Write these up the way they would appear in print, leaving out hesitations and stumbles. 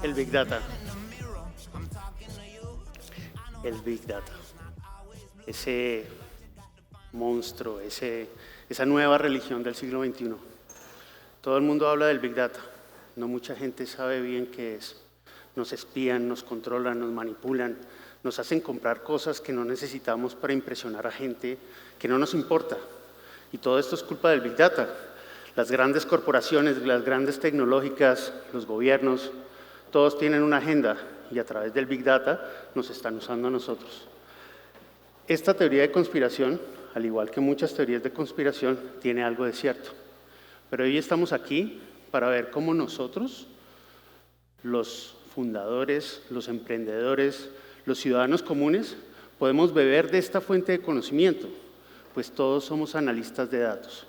El Big Data. El Big Data. Ese monstruo, esa nueva religión del siglo XXI. Todo el mundo habla del Big Data. No mucha gente sabe bien qué es. Nos espían, nos controlan, nos manipulan, nos hacen comprar cosas que no necesitamos para impresionar a gente que no nos importa. Y todo esto es culpa del Big Data. Las grandes corporaciones, las grandes tecnológicas, los gobiernos, todos tienen una agenda y a través del Big Data nos están usando a nosotros. Esta teoría de conspiración, al igual que muchas teorías de conspiración, tiene algo de cierto. Pero hoy estamos aquí para ver cómo nosotros, los fundadores, los emprendedores, los ciudadanos comunes, podemos beber de esta fuente de conocimiento, pues todos somos analistas de datos.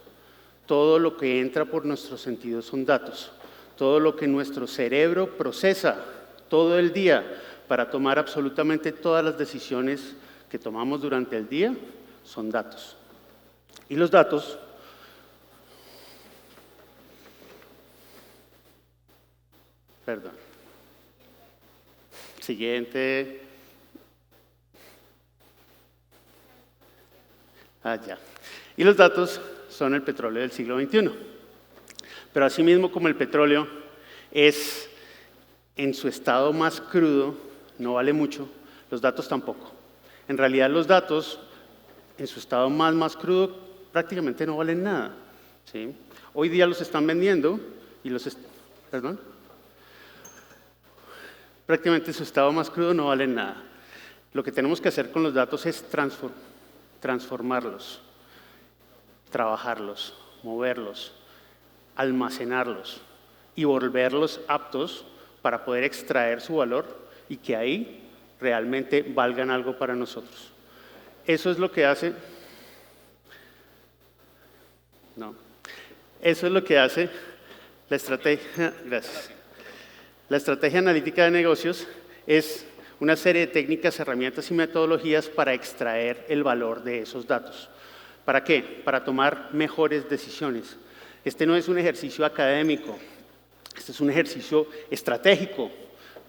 Todo lo que entra por nuestros sentidos son datos. Todo lo que nuestro cerebro procesa todo el día para tomar absolutamente todas las decisiones que tomamos durante el día son datos. Y los datos Siguiente. Ya. Y los datos son el petróleo del siglo XXI. Pero asimismo como el petróleo es en su estado más crudo, no vale mucho, los datos tampoco. En realidad los datos en su estado más crudo prácticamente no valen nada, ¿sí? Hoy día los están vendiendo y prácticamente en su estado más crudo no valen nada. Lo que tenemos que hacer con los datos es transformarlos, trabajarlos, moverlos, almacenarlos y volverlos aptos para poder extraer su valor y que ahí realmente valgan algo para nosotros. Eso es lo que hace la estrategia. Gracias. La estrategia analítica de negocios es una serie de técnicas, herramientas y metodologías para extraer el valor de esos datos. ¿Para qué? Para tomar mejores decisiones. Este no es un ejercicio académico, este es un ejercicio estratégico.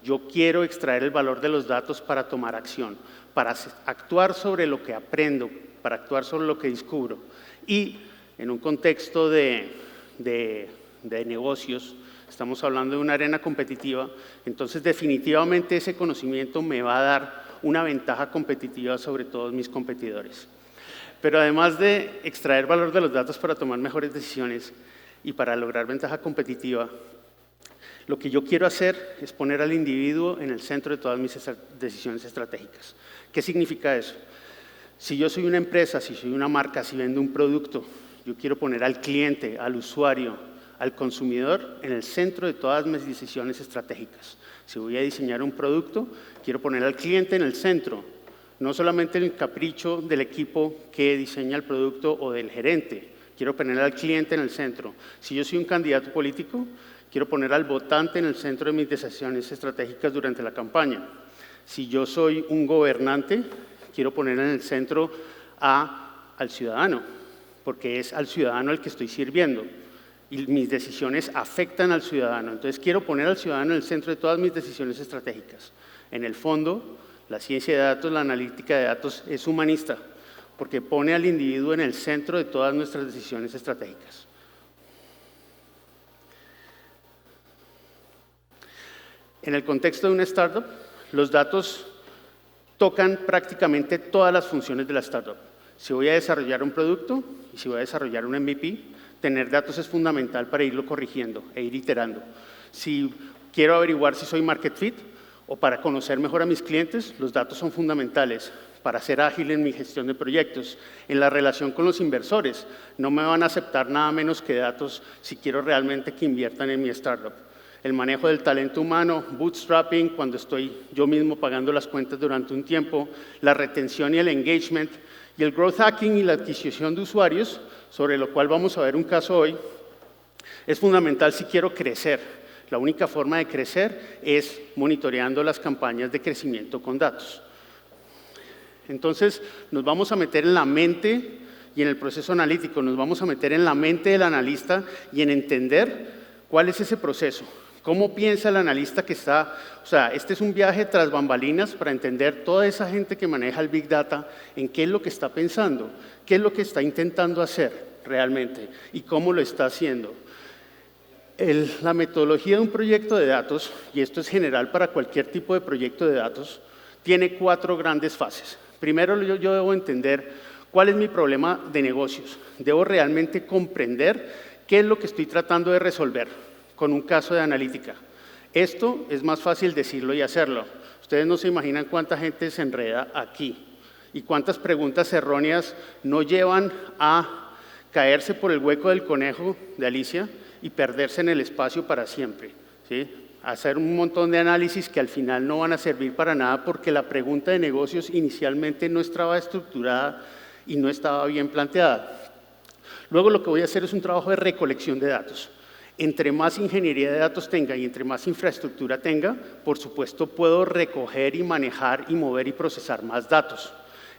Yo quiero extraer el valor de los datos para tomar acción, para actuar sobre lo que aprendo, para actuar sobre lo que descubro. Y en un contexto de negocios, estamos hablando de una arena competitiva, entonces definitivamente ese conocimiento me va a dar una ventaja competitiva sobre todos mis competidores. Pero además de extraer valor de los datos para tomar mejores decisiones y para lograr ventaja competitiva, lo que yo quiero hacer es poner al individuo en el centro de todas mis decisiones estratégicas. ¿Qué significa eso? Si yo soy una empresa, si soy una marca, si vendo un producto, yo quiero poner al cliente, al usuario, al consumidor en el centro de todas mis decisiones estratégicas. Si voy a diseñar un producto, quiero poner al cliente en el centro, no solamente el capricho del equipo que diseña el producto o del gerente, quiero poner al cliente en el centro. Si yo soy un candidato político, quiero poner al votante en el centro de mis decisiones estratégicas durante la campaña. Si yo soy un gobernante, quiero poner en el centro al ciudadano, porque es al ciudadano al que estoy sirviendo. Y mis decisiones afectan al ciudadano. Entonces quiero poner al ciudadano en el centro de todas mis decisiones estratégicas. En el fondo, la ciencia de datos, la analítica de datos es humanista, porque pone al individuo en el centro de todas nuestras decisiones estratégicas. En el contexto de una startup, los datos tocan prácticamente todas las funciones de la startup. Si voy a desarrollar un producto y si voy a desarrollar un MVP, tener datos es fundamental para irlo corrigiendo e ir iterando. Si quiero averiguar si soy market fit o para conocer mejor a mis clientes, los datos son fundamentales para ser ágil en mi gestión de proyectos. En la relación con los inversores, no me van a aceptar nada menos que datos si quiero realmente que inviertan en mi startup. El manejo del talento humano, bootstrapping, cuando estoy yo mismo pagando las cuentas durante un tiempo, la retención y el engagement, y el growth hacking y la adquisición de usuarios, sobre lo cual vamos a ver un caso hoy, es fundamental si quiero crecer. La única forma de crecer es monitoreando las campañas de crecimiento con datos. Entonces, nos vamos a meter en la mente y en el proceso analítico, nos vamos a meter en la mente del analista y en entender cuál es ese proceso. ¿Cómo piensa el analista que está? O sea, este es un viaje tras bambalinas para entender toda esa gente que maneja el Big Data, en qué es lo que está pensando, qué es lo que está intentando hacer realmente y cómo lo está haciendo. La metodología de un proyecto de datos, y esto es general para cualquier tipo de proyecto de datos, tiene 4 grandes fases. Primero, yo debo entender cuál es mi problema de negocios. Debo realmente comprender qué es lo que estoy tratando de resolver con un caso de analítica. Esto es más fácil decirlo y hacerlo. Ustedes no se imaginan cuánta gente se enreda aquí y cuántas preguntas erróneas no llevan a caerse por el hueco del conejo de Alicia y perderse en el espacio para siempre, ¿sí? Hacer un montón de análisis que al final no van a servir para nada porque la pregunta de negocios inicialmente no estaba estructurada y no estaba bien planteada. Luego lo que voy a hacer es un trabajo de recolección de datos. Entre más ingeniería de datos tenga y entre más infraestructura tenga, por supuesto puedo recoger y manejar y mover y procesar más datos.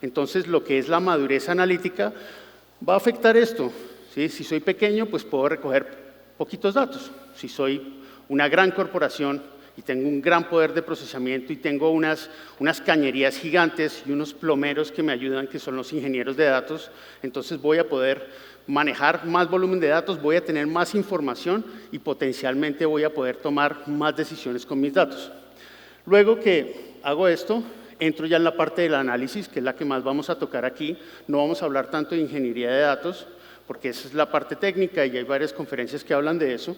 Entonces, lo que es la madurez analítica va a afectar esto, ¿sí? Si soy pequeño, pues puedo recoger poquitos datos. Si soy una gran corporación y tengo un gran poder de procesamiento y tengo unas cañerías gigantes y unos plomeros que me ayudan, que son los ingenieros de datos, entonces voy a poder manejar más volumen de datos, voy a tener más información y potencialmente voy a poder tomar más decisiones con mis datos. Luego que hago esto, entro ya en la parte del análisis, que es la que más vamos a tocar aquí. No vamos a hablar tanto de ingeniería de datos, porque esa es la parte técnica y hay varias conferencias que hablan de eso.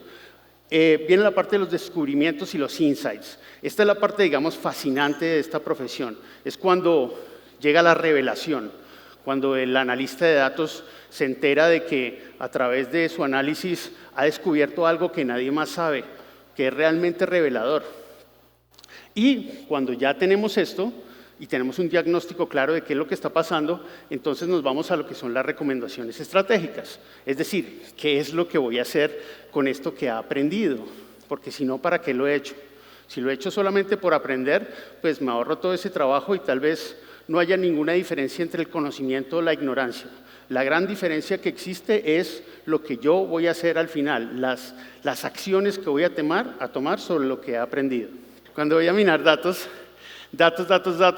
Viene la parte de los descubrimientos y los insights. Esta es la parte, digamos, fascinante de esta profesión. Es cuando llega la revelación, cuando el analista de datos se entera de que a través de su análisis ha descubierto algo que nadie más sabe, que es realmente revelador. Y cuando ya tenemos esto y tenemos un diagnóstico claro de qué es lo que está pasando, entonces nos vamos a lo que son las recomendaciones estratégicas. Es decir, ¿qué es lo que voy a hacer con esto que he aprendido? Porque si no, ¿para qué lo he hecho? Si lo he hecho solamente por aprender, pues me ahorro todo ese trabajo y tal vez no haya ninguna diferencia entre el conocimiento o la ignorancia. La gran diferencia que existe es lo que yo voy a hacer al final, las acciones que voy a tomar sobre lo que he aprendido. Cuando voy a minar datos,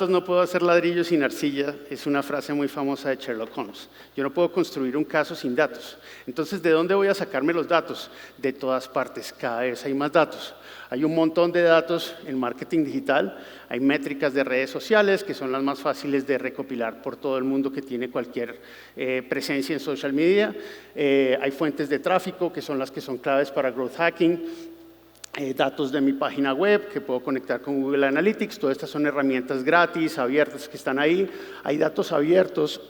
no puedo hacer ladrillos sin arcilla, es una frase muy famosa de Sherlock Holmes. Yo no puedo construir un caso sin datos. Entonces, ¿de dónde voy a sacarme los datos? De todas partes, cada vez hay más datos. Hay un montón de datos en marketing digital, hay métricas de redes sociales que son las más fáciles de recopilar por todo el mundo que tiene cualquier presencia en social media. Hay fuentes de tráfico que son las que son claves para growth hacking. Datos de mi página web que puedo conectar con Google Analytics, todas estas son herramientas gratis, abiertas que están ahí, hay datos abiertos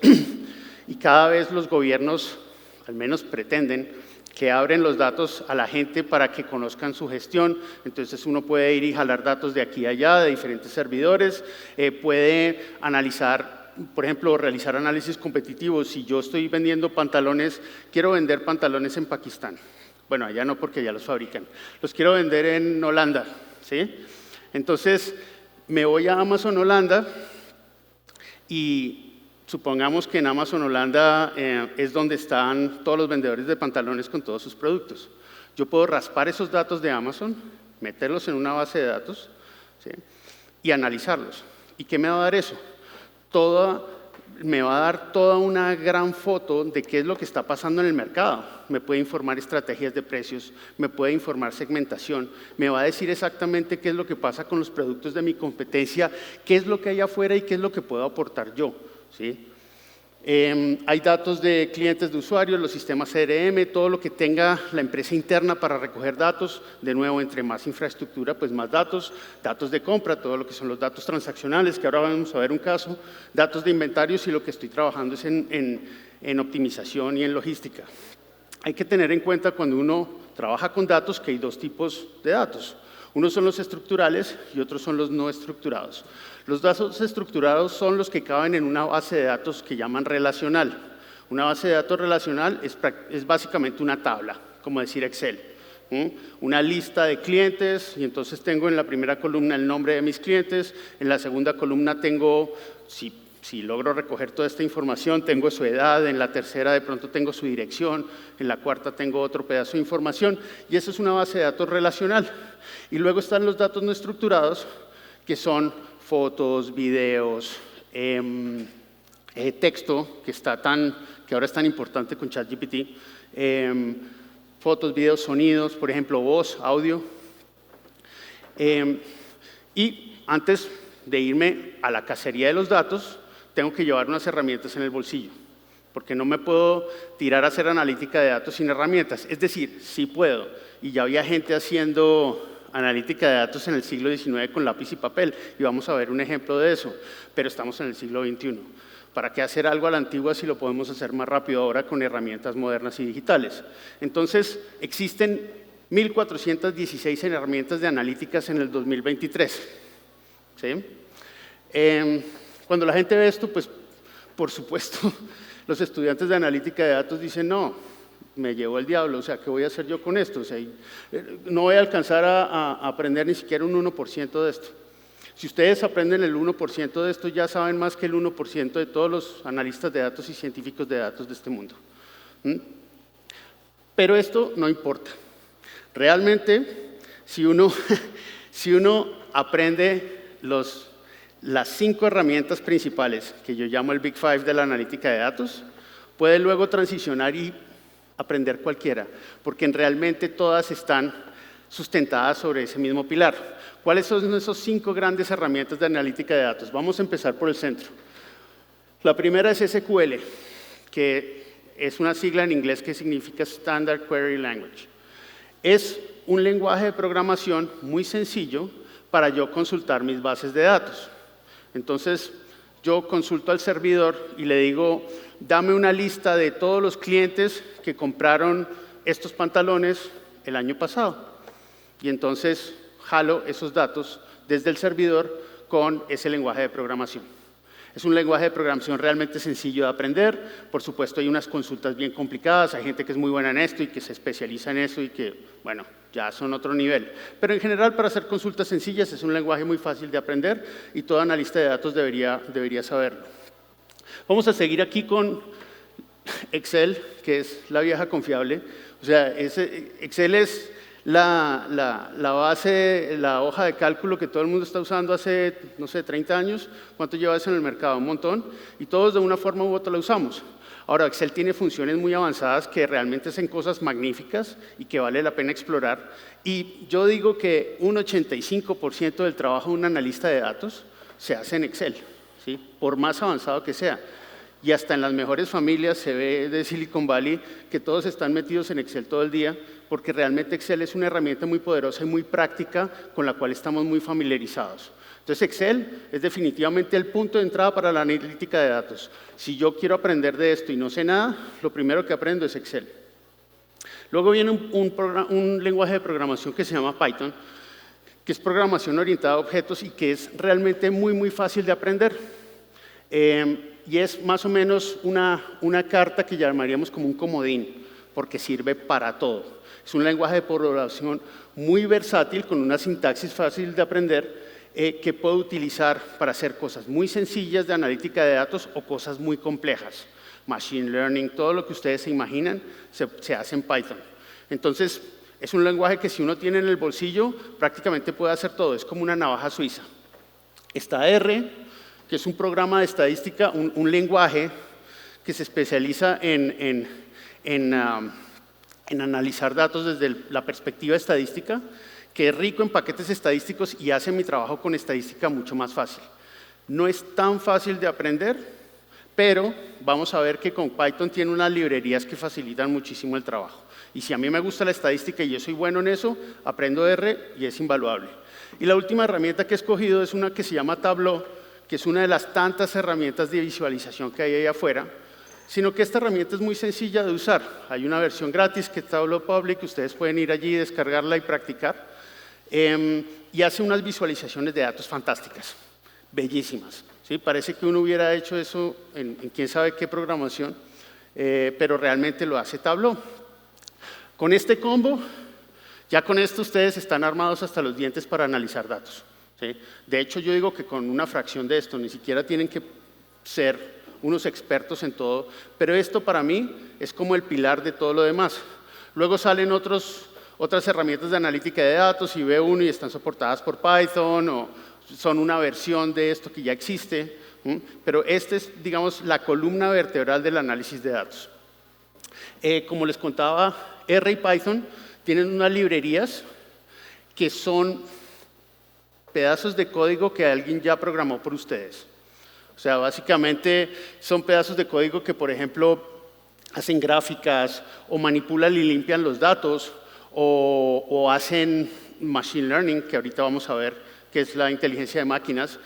y cada vez los gobiernos, al menos pretenden, que abren los datos a la gente para que conozcan su gestión, entonces uno puede ir y jalar datos de aquí a allá, de diferentes servidores, puede analizar, por ejemplo, realizar análisis competitivos. Si yo estoy vendiendo pantalones, quiero vender pantalones en Pakistán. Bueno, allá no porque ya los fabrican. Los quiero vender en Holanda, ¿sí? Entonces, me voy a Amazon Holanda y supongamos que en Amazon Holanda es donde están todos los vendedores de pantalones con todos sus productos. Yo puedo raspar esos datos de Amazon, meterlos en una base de datos, ¿sí? Y analizarlos. ¿Y qué me va a dar eso? Me va a dar toda una gran foto de qué es lo que está pasando en el mercado. Me puede informar estrategias de precios, me puede informar segmentación, me va a decir exactamente qué es lo que pasa con los productos de mi competencia, qué es lo que hay afuera y qué es lo que puedo aportar yo, ¿sí? Hay datos de clientes de usuarios, los sistemas CRM, todo lo que tenga la empresa interna para recoger datos. De nuevo, entre más infraestructura, pues más datos. Datos de compra, todo lo que son los datos transaccionales, que ahora vamos a ver un caso. Datos de inventarios y lo que estoy trabajando es en optimización y en logística. Hay que tener en cuenta cuando uno trabaja con datos que hay dos tipos de datos. Unos son los estructurales y otros son los no estructurados. Los datos estructurados son los que caben en una base de datos que llaman relacional. Una base de datos relacional es básicamente una tabla, como decir Excel. Una lista de clientes y entonces tengo en la primera columna el nombre de mis clientes, en la segunda columna tengo, si Si logro recoger toda esta información, tengo su edad, en la tercera de pronto tengo su dirección, en la cuarta tengo otro pedazo de información, y eso es una base de datos relacional. Y luego están los datos no estructurados, que son fotos, videos, texto, que ahora es tan importante con ChatGPT, fotos, videos, sonidos, por ejemplo, voz, audio. Y antes de irme a la cacería de los datos, tengo que llevar unas herramientas en el bolsillo, porque no me puedo tirar a hacer analítica de datos sin herramientas. Es decir, sí puedo, y ya había gente haciendo analítica de datos en el siglo XIX con lápiz y papel, y vamos a ver un ejemplo de eso, pero estamos en el siglo XXI. ¿Para qué hacer algo a la antigua si lo podemos hacer más rápido ahora con herramientas modernas y digitales? Entonces, existen 1.416 herramientas de analíticas en el 2023. ¿Sí? Cuando la gente ve esto, pues, por supuesto, los estudiantes de analítica de datos dicen, no, me llevó el diablo, o sea, ¿qué voy a hacer yo con esto? O sea, no voy a alcanzar a aprender ni siquiera un 1% de esto. Si ustedes aprenden el 1% de esto, ya saben más que el 1% de todos los analistas de datos y científicos de datos de este mundo. Pero esto no importa. Realmente, si uno aprende las 5 herramientas principales, que yo llamo el Big Five de la analítica de datos, puede luego transicionar y aprender cualquiera, porque realmente todas están sustentadas sobre ese mismo pilar. ¿Cuáles son esos 5 grandes herramientas de analítica de datos? Vamos a empezar por el centro. La primera es SQL, que es una sigla en inglés que significa Standard Query Language. Es un lenguaje de programación muy sencillo para yo consultar mis bases de datos. Entonces, yo consulto al servidor y le digo, dame una lista de todos los clientes que compraron estos pantalones el año pasado. Y entonces jalo esos datos desde el servidor con ese lenguaje de programación. Es un lenguaje de programación realmente sencillo de aprender. Por supuesto, hay unas consultas bien complicadas, hay gente que es muy buena en esto y que se especializa en eso y que, bueno, ya son otro nivel. Pero en general, para hacer consultas sencillas, es un lenguaje muy fácil de aprender y todo analista de datos debería saberlo. Vamos a seguir aquí con Excel, que es la vieja confiable. O sea, Excel es la base, la hoja de cálculo que todo el mundo está usando hace, no sé, 30 años. ¿Cuánto lleva eso en el mercado? Un montón. Y todos de una forma u otra la usamos. Ahora, Excel tiene funciones muy avanzadas que realmente hacen cosas magníficas y que vale la pena explorar. Y yo digo que un 85% del trabajo de un analista de datos se hace en Excel, ¿sí? Por más avanzado que sea. Y hasta en las mejores familias se ve de Silicon Valley que todos están metidos en Excel todo el día, porque realmente Excel es una herramienta muy poderosa y muy práctica con la cual estamos muy familiarizados. Entonces, Excel es definitivamente el punto de entrada para la analítica de datos. Si yo quiero aprender de esto y no sé nada, lo primero que aprendo es Excel. Luego viene un lenguaje de programación que se llama Python, que es programación orientada a objetos y que es realmente muy, muy fácil de aprender. Y es más o menos una carta que llamaríamos como un comodín, porque sirve para todo. Es un lenguaje de programación muy versátil, con una sintaxis fácil de aprender, que puedo utilizar para hacer cosas muy sencillas de analítica de datos o cosas muy complejas. Machine learning, todo lo que ustedes se imaginan, se hace en Python. Entonces, es un lenguaje que si uno tiene en el bolsillo, prácticamente puede hacer todo. Es como una navaja suiza. Está R, que es un programa de estadística, un lenguaje que se especializa en analizar datos desde la perspectiva estadística, que es rico en paquetes estadísticos y hace mi trabajo con estadística mucho más fácil. No es tan fácil de aprender, pero vamos a ver que con Python tiene unas librerías que facilitan muchísimo el trabajo. Y si a mí me gusta la estadística y yo soy bueno en eso, aprendo R y es invaluable. Y la última herramienta que he escogido es una que se llama Tableau, que es una de las tantas herramientas de visualización que hay ahí afuera, sino que esta herramienta es muy sencilla de usar. Hay una versión gratis que es Tableau Public, ustedes pueden ir allí, descargarla y practicar. Y hace unas visualizaciones de datos fantásticas, bellísimas. ¿Sí? Parece que uno hubiera hecho eso en quién sabe qué programación, pero realmente lo hace Tableau. Con este combo, ya con esto ustedes están armados hasta los dientes para analizar datos. ¿Sí? De hecho, yo digo que con una fracción de esto, ni siquiera tienen que ser unos expertos en todo, pero esto para mí es como el pilar de todo lo demás. Luego salen otras herramientas de analítica de datos y ve uno y están soportadas por Python o son una versión de esto que ya existe, pero esta es, digamos, la columna vertebral del análisis de datos. Como les contaba, R y Python tienen unas librerías que son pedazos de código que alguien ya programó por ustedes. O sea, básicamente son pedazos de código que, por ejemplo, hacen gráficas o manipulan y limpian los datos o hacen machine learning, que ahorita vamos a ver que es la inteligencia de máquinas,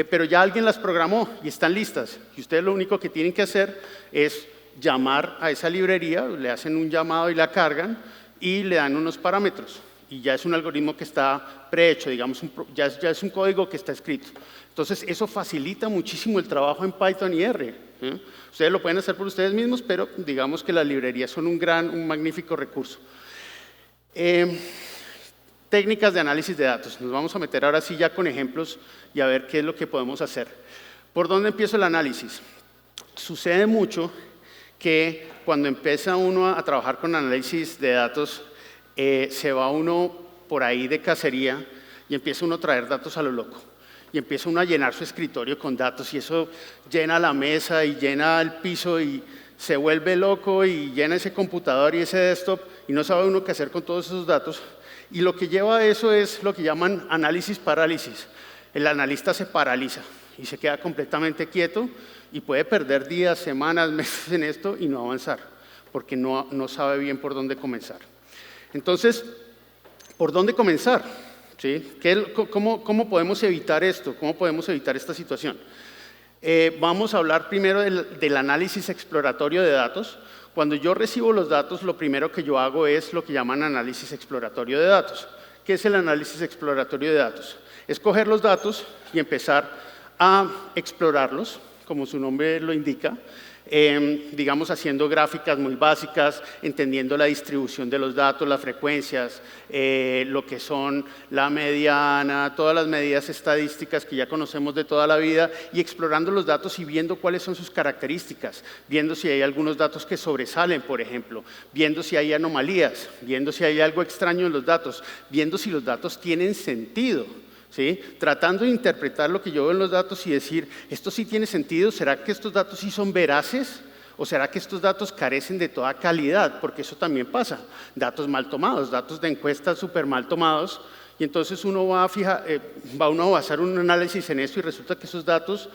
pero ya alguien las programó y están listas. Y ustedes lo único que tienen que hacer es llamar a esa librería, le hacen un llamado y la cargan y le dan unos parámetros. Y ya es un algoritmo que está prehecho, digamos, ya es un código que está escrito. Entonces, eso facilita muchísimo el trabajo en Python y R. Ustedes lo pueden hacer por ustedes mismos, pero digamos que las librerías son un magnífico recurso. Técnicas de análisis de datos. Nos vamos a meter ahora sí ya con ejemplos y a ver qué es lo que podemos hacer. ¿Por dónde empiezo el análisis? Sucede mucho que cuando empieza uno a trabajar con análisis de datos, se va uno por ahí de cacería y empieza uno a traer datos a lo loco. Y empieza uno a llenar su escritorio con datos y eso llena la mesa y llena el piso y se vuelve loco y llena ese computador y ese desktop y no sabe uno qué hacer con todos esos datos. Y lo que lleva a eso es lo que llaman análisis parálisis. El analista se paraliza y se queda completamente quieto y puede perder días, semanas, meses en esto y no avanzar, porque no sabe bien por dónde comenzar. Entonces, ¿por dónde comenzar? ¿Sí? ¿Cómo podemos evitar esto? ¿Cómo podemos evitar esta situación? Vamos a hablar primero del análisis exploratorio de datos. Cuando yo recibo los datos, lo primero que yo hago es lo que llaman análisis exploratorio de datos. ¿Qué es el análisis exploratorio de datos? Es coger los datos y empezar a explorarlos, como su nombre lo indica, digamos haciendo gráficas muy básicas, entendiendo la distribución de los datos, las frecuencias, lo que son la mediana, todas las medidas estadísticas que ya conocemos de toda la vida y explorando los datos y viendo cuáles son sus características, viendo si hay algunos datos que sobresalen, por ejemplo, viendo si hay anomalías, viendo si hay algo extraño en los datos, viendo si los datos tienen sentido. ¿Sí? Tratando de interpretar lo que yo veo en los datos y decir, ¿esto sí tiene sentido? ¿Será que estos datos sí son veraces? ¿O será que estos datos carecen de toda calidad? Porque eso también pasa. Datos mal tomados, datos de encuestas súper mal tomados. Y entonces uno va a basar un análisis en eso y resulta que esos datos,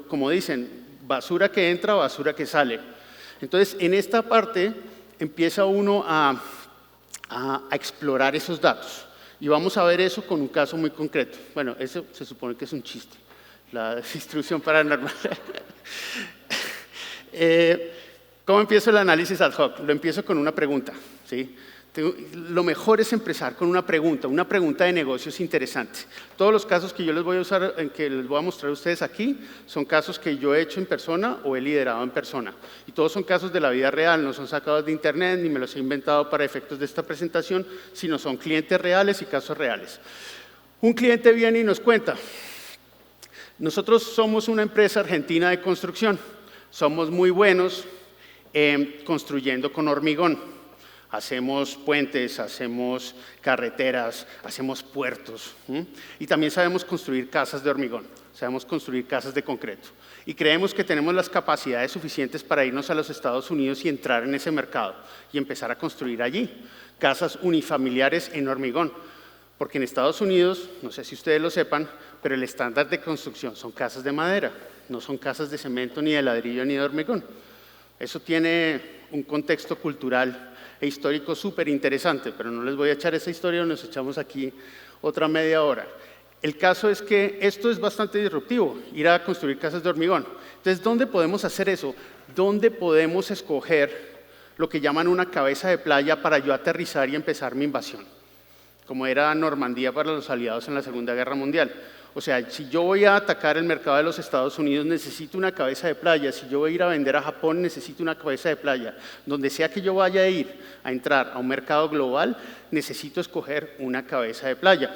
como dicen, basura que entra, basura que sale. Entonces, en esta parte empieza uno a explorar esos datos. Y vamos a ver eso con un caso muy concreto. Bueno, eso se supone que es un chiste, la distribución paranormal. ¿Cómo empiezo el análisis ad hoc? Lo empiezo con una pregunta. ¿Sí? Lo mejor es empezar con una pregunta de negocios interesante. Todos los casos que yo les voy a usar, que les voy a mostrar a ustedes aquí, son casos que yo he hecho en persona o he liderado en persona. Y todos son casos de la vida real, no son sacados de internet, ni me los he inventado para efectos de esta presentación, sino son clientes reales y casos reales. Un cliente viene y nos cuenta, nosotros somos una empresa argentina de construcción, somos muy buenos construyendo con hormigón. Hacemos puentes, hacemos carreteras, hacemos puertos. Y también sabemos construir casas de hormigón, sabemos construir casas de concreto. Y creemos que tenemos las capacidades suficientes para irnos a los Estados Unidos y entrar en ese mercado y empezar a construir allí casas unifamiliares en hormigón. Porque en Estados Unidos, no sé si ustedes lo sepan, pero el estándar de construcción son casas de madera, no son casas de cemento, ni de ladrillo, ni de hormigón. Eso tiene un contexto cultural e histórico súper interesante, pero no les voy a echar esa historia, nos echamos aquí otra media hora. El caso es que esto es bastante disruptivo, ir a construir casas de hormigón. Entonces, ¿dónde podemos hacer eso? ¿Dónde podemos escoger lo que llaman una cabeza de playa para yo aterrizar y empezar mi invasión? Como era Normandía para los aliados en la Segunda Guerra Mundial. O sea, si yo voy a atacar el mercado de los Estados Unidos, necesito una cabeza de playa. Si yo voy a ir a vender a Japón, necesito una cabeza de playa. Donde sea que yo vaya a ir a entrar a un mercado global, necesito escoger una cabeza de playa.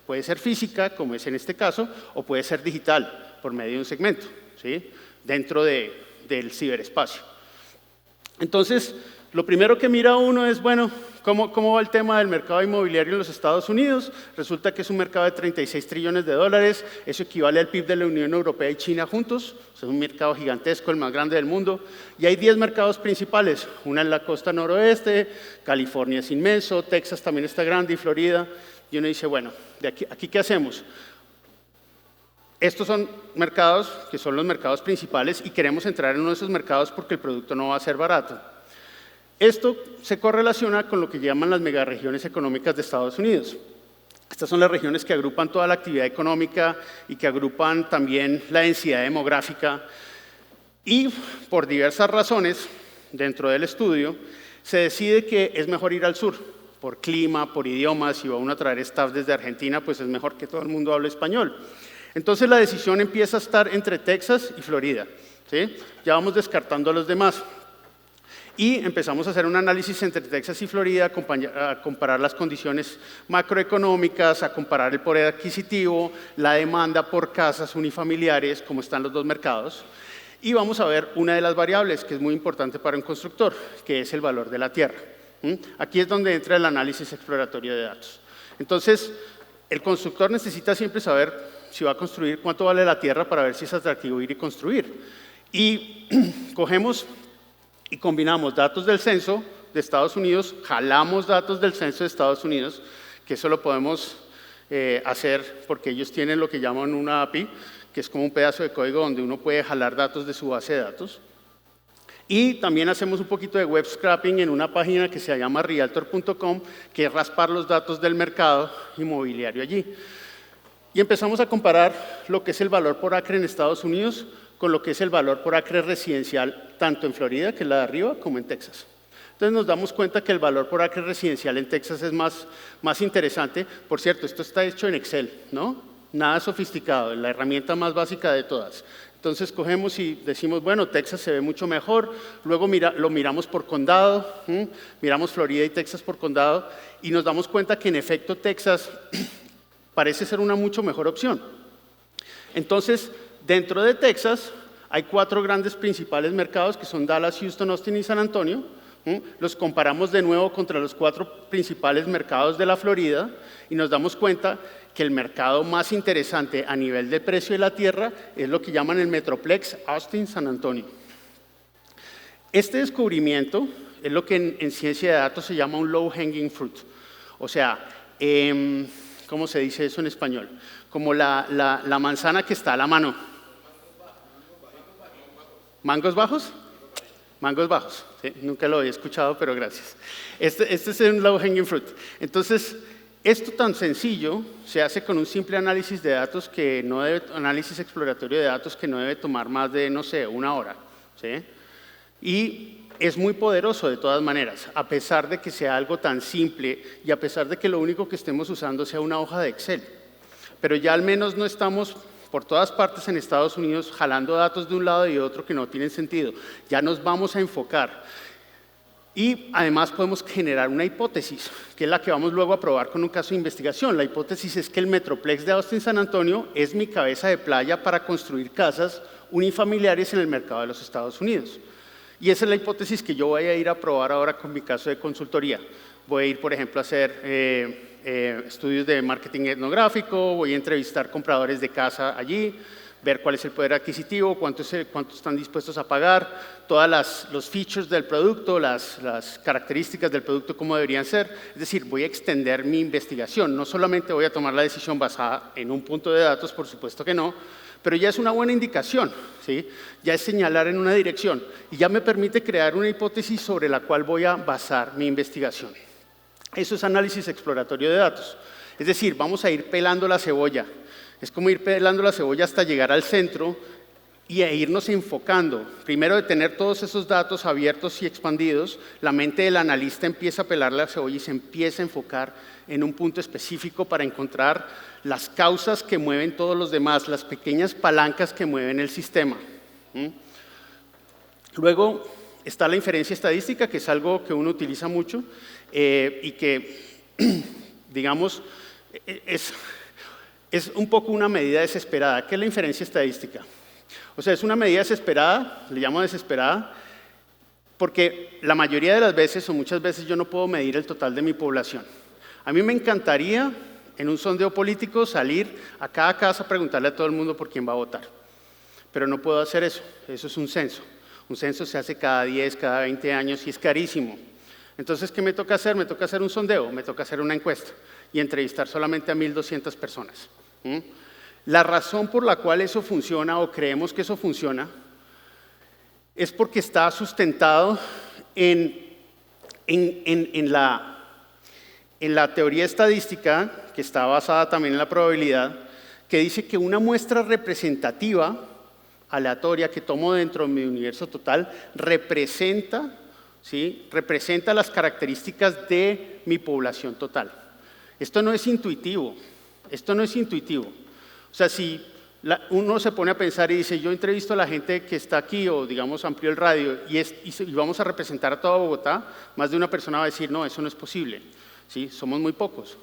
Puede ser física, como es en este caso, o puede ser digital, por medio de un segmento. ¿Sí? dentro del ciberespacio. Entonces, lo primero que mira uno es, bueno, ¿cómo va el tema del mercado inmobiliario en los Estados Unidos? Resulta que es un mercado de 36 trillones de dólares, eso equivale al PIB de la Unión Europea y China juntos, es un mercado gigantesco, el más grande del mundo, y hay 10 mercados principales, una en la costa noroeste, California es inmenso, Texas también está grande y Florida, y uno dice, bueno, aquí ¿qué hacemos? Estos son mercados que son los mercados principales y queremos entrar en uno de esos mercados porque el producto no va a ser barato. Esto se correlaciona con lo que llaman las megaregiones económicas de Estados Unidos. Estas son las regiones que agrupan toda la actividad económica y que agrupan también la densidad demográfica. Y por diversas razones, dentro del estudio, se decide que es mejor ir al sur, por clima, por idiomas, si va uno a traer staff desde Argentina, pues es mejor que todo el mundo hable español. Entonces la decisión empieza a estar entre Texas y Florida, ¿sí? Ya vamos descartando a los demás. Y empezamos a hacer un análisis entre Texas y Florida, a comparar las condiciones macroeconómicas, a comparar el poder adquisitivo, la demanda por casas unifamiliares, cómo están los dos mercados. Y vamos a ver una de las variables que es muy importante para un constructor, que es el valor de la tierra. Aquí es donde entra el análisis exploratorio de datos. Entonces, el constructor necesita siempre saber si va a construir, cuánto vale la tierra para ver si es atractivo ir y construir. Y cogemos y combinamos datos del censo de Estados Unidos, jalamos datos del censo de Estados Unidos, que eso lo podemos hacer porque ellos tienen lo que llaman una API, que es como un pedazo de código donde uno puede jalar datos de su base de datos. Y también hacemos un poquito de web scraping en una página que se llama realtor.com, que es raspar los datos del mercado inmobiliario allí. Y empezamos a comparar lo que es el valor por acre en Estados Unidos con lo que es el valor por acre residencial, tanto en Florida, que es la de arriba, como en Texas. Entonces nos damos cuenta que el valor por acre residencial en Texas es más interesante. Por cierto, esto está hecho en Excel, ¿no? Nada sofisticado, la herramienta más básica de todas. Entonces cogemos y decimos, bueno, Texas se ve mucho mejor, luego lo miramos por condado, miramos Florida y Texas por condado, y nos damos cuenta que en efecto Texas parece ser una mucho mejor opción. Entonces, dentro de Texas hay 4 grandes principales mercados que son Dallas, Houston, Austin y San Antonio. Los comparamos de nuevo contra los 4 principales mercados de la Florida y nos damos cuenta que el mercado más interesante a nivel de precio de la tierra es lo que llaman el Metroplex Austin San Antonio. Este descubrimiento es lo que en ciencia de datos se llama un low hanging fruit. O sea, ¿cómo se dice eso en español? Como la manzana que está a la mano. ¿Mangos bajos? Mangos bajos, ¿sí? Nunca lo había escuchado, pero gracias. Este es un low hanging fruit. Entonces, esto tan sencillo se hace con un simple análisis de datos análisis exploratorio de datos que no debe tomar más de, no sé, 1 hora, ¿sí? Y es muy poderoso de todas maneras, a pesar de que sea algo tan simple y a pesar de que lo único que estemos usando sea una hoja de Excel. Pero ya al menos no estamos por todas partes en Estados Unidos jalando datos de un lado y de otro que no tienen sentido. Ya nos vamos a enfocar. Y además podemos generar una hipótesis, que es la que vamos luego a probar con un caso de investigación. La hipótesis es que el Metroplex de Austin San Antonio es mi cabeza de playa para construir casas unifamiliares en el mercado de los Estados Unidos. Y esa es la hipótesis que yo voy a ir a probar ahora con mi caso de consultoría. Voy a ir, por ejemplo, a hacer estudios de marketing etnográfico, voy a entrevistar compradores de casa allí, ver cuál es el poder adquisitivo, cuánto están dispuestos a pagar, todas los features del producto, las características del producto, cómo deberían ser. Es decir, voy a extender mi investigación. No solamente voy a tomar la decisión basada en un punto de datos, por supuesto que no, pero ya es una buena indicación, ¿sí? Ya es señalar en una dirección y ya me permite crear una hipótesis sobre la cual voy a basar mi investigación. Eso es análisis exploratorio de datos. Es decir, vamos a ir pelando la cebolla. Es como ir pelando la cebolla hasta llegar al centro y irnos enfocando. Primero de tener todos esos datos abiertos y expandidos, la mente del analista empieza a pelar la cebolla y se empieza a enfocar en un punto específico para encontrar las causas que mueven todos los demás, las pequeñas palancas que mueven el sistema. Luego está la inferencia estadística, que es algo que uno utiliza mucho y que, digamos, es un poco una medida desesperada. ¿Qué es la inferencia estadística? O sea, es una medida desesperada, le llamo desesperada, porque la mayoría de las veces o muchas veces yo no puedo medir el total de mi población. A mí me encantaría en un sondeo político salir a cada casa a preguntarle a todo el mundo por quién va a votar. Pero no puedo hacer eso, eso es un censo. Un censo se hace cada 10, cada 20 años y es carísimo. Entonces, ¿qué me toca hacer? Me toca hacer un sondeo, me toca hacer una encuesta y entrevistar solamente a 1.200 personas. La razón por la cual eso funciona o creemos que eso funciona es porque está sustentado en la teoría estadística, que está basada también en la probabilidad, que dice que una muestra representativa, aleatoria, que tomo dentro de mi universo total, representa las características de mi población total. Esto no es intuitivo, O sea, si uno se pone a pensar y dice, yo entrevisto a la gente que está aquí, o digamos amplío el radio, y vamos a representar a toda Bogotá, más de una persona va a decir, no, eso no es posible, ¿sí? Somos muy pocos.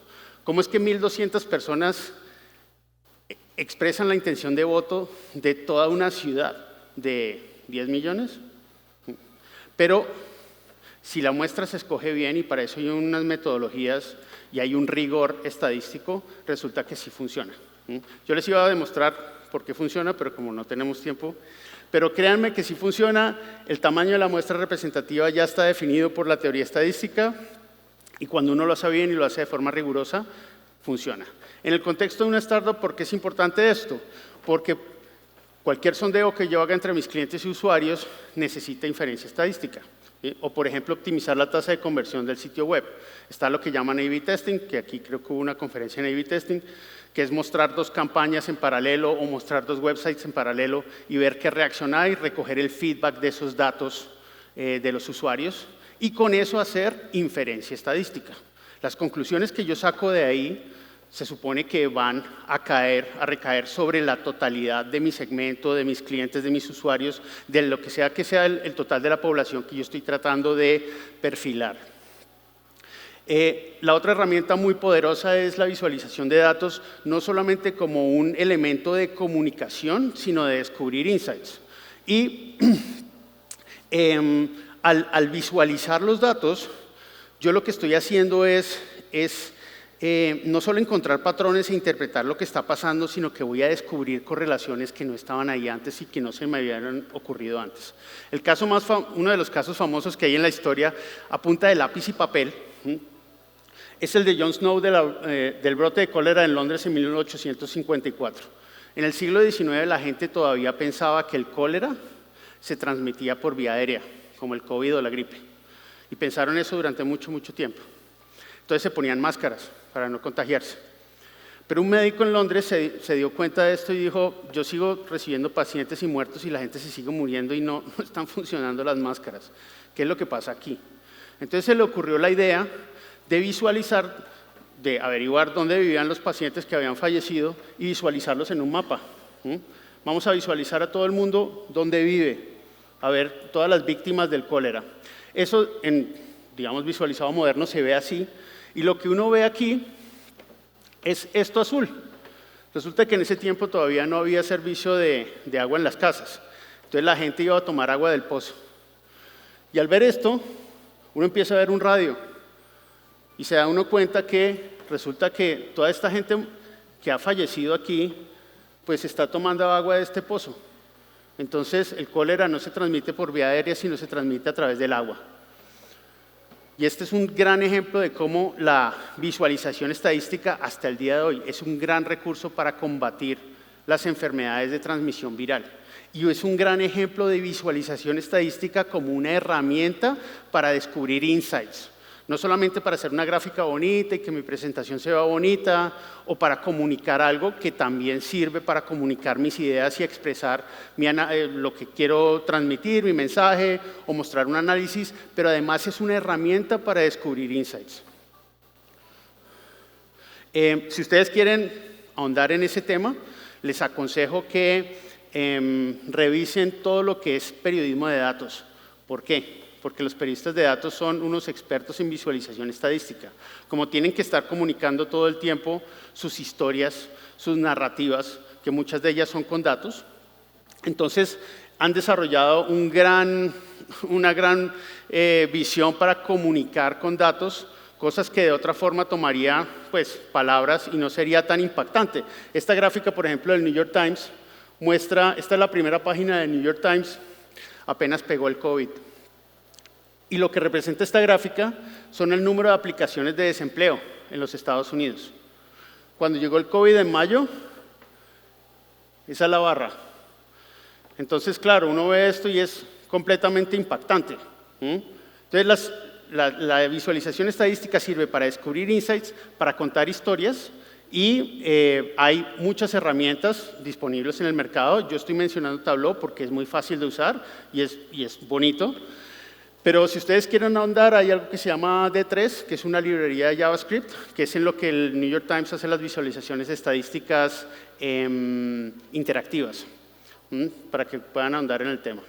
¿Cómo es que 1.200 personas expresan la intención de voto de toda una ciudad de 10 millones? Pero si la muestra se escoge bien, y para eso hay unas metodologías y hay un rigor estadístico, resulta que sí funciona. Yo les iba a demostrar por qué funciona, pero como no tenemos tiempo, pero créanme que sí funciona. El tamaño de la muestra representativa ya está definido por la teoría estadística y cuando uno lo hace bien y lo hace de forma rigurosa, funciona. En el contexto de una startup, ¿por qué es importante esto? Porque cualquier sondeo que yo haga entre mis clientes y usuarios necesita inferencia estadística. O, por ejemplo, optimizar la tasa de conversión del sitio web. Está lo que llaman A/B testing, que aquí creo que hubo una conferencia en A/B testing, que es mostrar dos campañas en paralelo o mostrar dos websites en paralelo y ver qué reacciona y recoger el feedback de esos datos de los usuarios y con eso hacer inferencia estadística. Las conclusiones que yo saco de ahí se supone que van a recaer sobre la totalidad de mi segmento, de mis clientes, de mis usuarios, de lo que sea el total de la población que yo estoy tratando de perfilar. La otra herramienta muy poderosa es la visualización de datos, no solamente como un elemento de comunicación, sino de descubrir insights. Y al visualizar los datos, yo lo que estoy haciendo es no solo encontrar patrones e interpretar lo que está pasando, sino que voy a descubrir correlaciones que no estaban ahí antes y que no se me habían ocurrido antes. Uno de los casos famosos que hay en la historia, a punta de lápiz y papel, es el de John Snow del brote de cólera en Londres en 1854. En el siglo XIX la gente todavía pensaba que el cólera se transmitía por vía aérea, como el COVID o la gripe. Y pensaron eso durante mucho, mucho tiempo. Entonces se ponían máscaras para no contagiarse. Pero un médico en Londres se dio cuenta de esto y dijo, yo sigo recibiendo pacientes y muertos y la gente se sigue muriendo y no están funcionando las máscaras. ¿Qué es lo que pasa aquí? Entonces se le ocurrió la idea de visualizar, de averiguar dónde vivían los pacientes que habían fallecido y visualizarlos en un mapa. Vamos a visualizar a todo el mundo dónde vive, a ver todas las víctimas del cólera. Eso en, digamos, visualizado moderno se ve así. Y lo que uno ve aquí es esto azul. Resulta que en ese tiempo todavía no había servicio de agua en las casas. Entonces la gente iba a tomar agua del pozo. Y al ver esto, uno empieza a ver un radio. Y se da uno cuenta que resulta que toda esta gente que ha fallecido aquí, pues está tomando agua de este pozo. Entonces el cólera no se transmite por vía aérea, sino se transmite a través del agua. Y este es un gran ejemplo de cómo la visualización estadística hasta el día de hoy es un gran recurso para combatir las enfermedades de transmisión viral. Y es un gran ejemplo de visualización estadística como una herramienta para descubrir insights. No solamente para hacer una gráfica bonita y que mi presentación se vea bonita, o para comunicar algo que también sirve para comunicar mis ideas y expresar lo que quiero transmitir, mi mensaje, o mostrar un análisis, pero además es una herramienta para descubrir insights. Si ustedes quieren ahondar en ese tema, les aconsejo que revisen todo lo que es periodismo de datos. ¿Por qué? Porque los periodistas de datos son unos expertos en visualización estadística. Como tienen que estar comunicando todo el tiempo sus historias, sus narrativas, que muchas de ellas son con datos, Entonces, han desarrollado una gran visión para comunicar con datos, cosas que de otra forma tomaría pues, palabras y no sería tan impactante. Esta gráfica, por ejemplo, del New York Times muestra, esta es la primera página del New York Times, apenas pegó el COVID. Y lo que representa esta gráfica son el número de aplicaciones de desempleo en los Estados Unidos. Cuando llegó el COVID en mayo, esa es la barra. Entonces, claro, uno ve esto y es completamente impactante. Entonces, la visualización estadística sirve para descubrir insights, para contar historias y hay muchas herramientas disponibles en el mercado. Yo estoy mencionando Tableau porque es muy fácil de usar y es bonito. Pero si ustedes quieren ahondar, hay algo que se llama D3, que es una librería de JavaScript, que es en lo que el New York Times hace las visualizaciones estadísticas interactivas, para que puedan ahondar en el tema.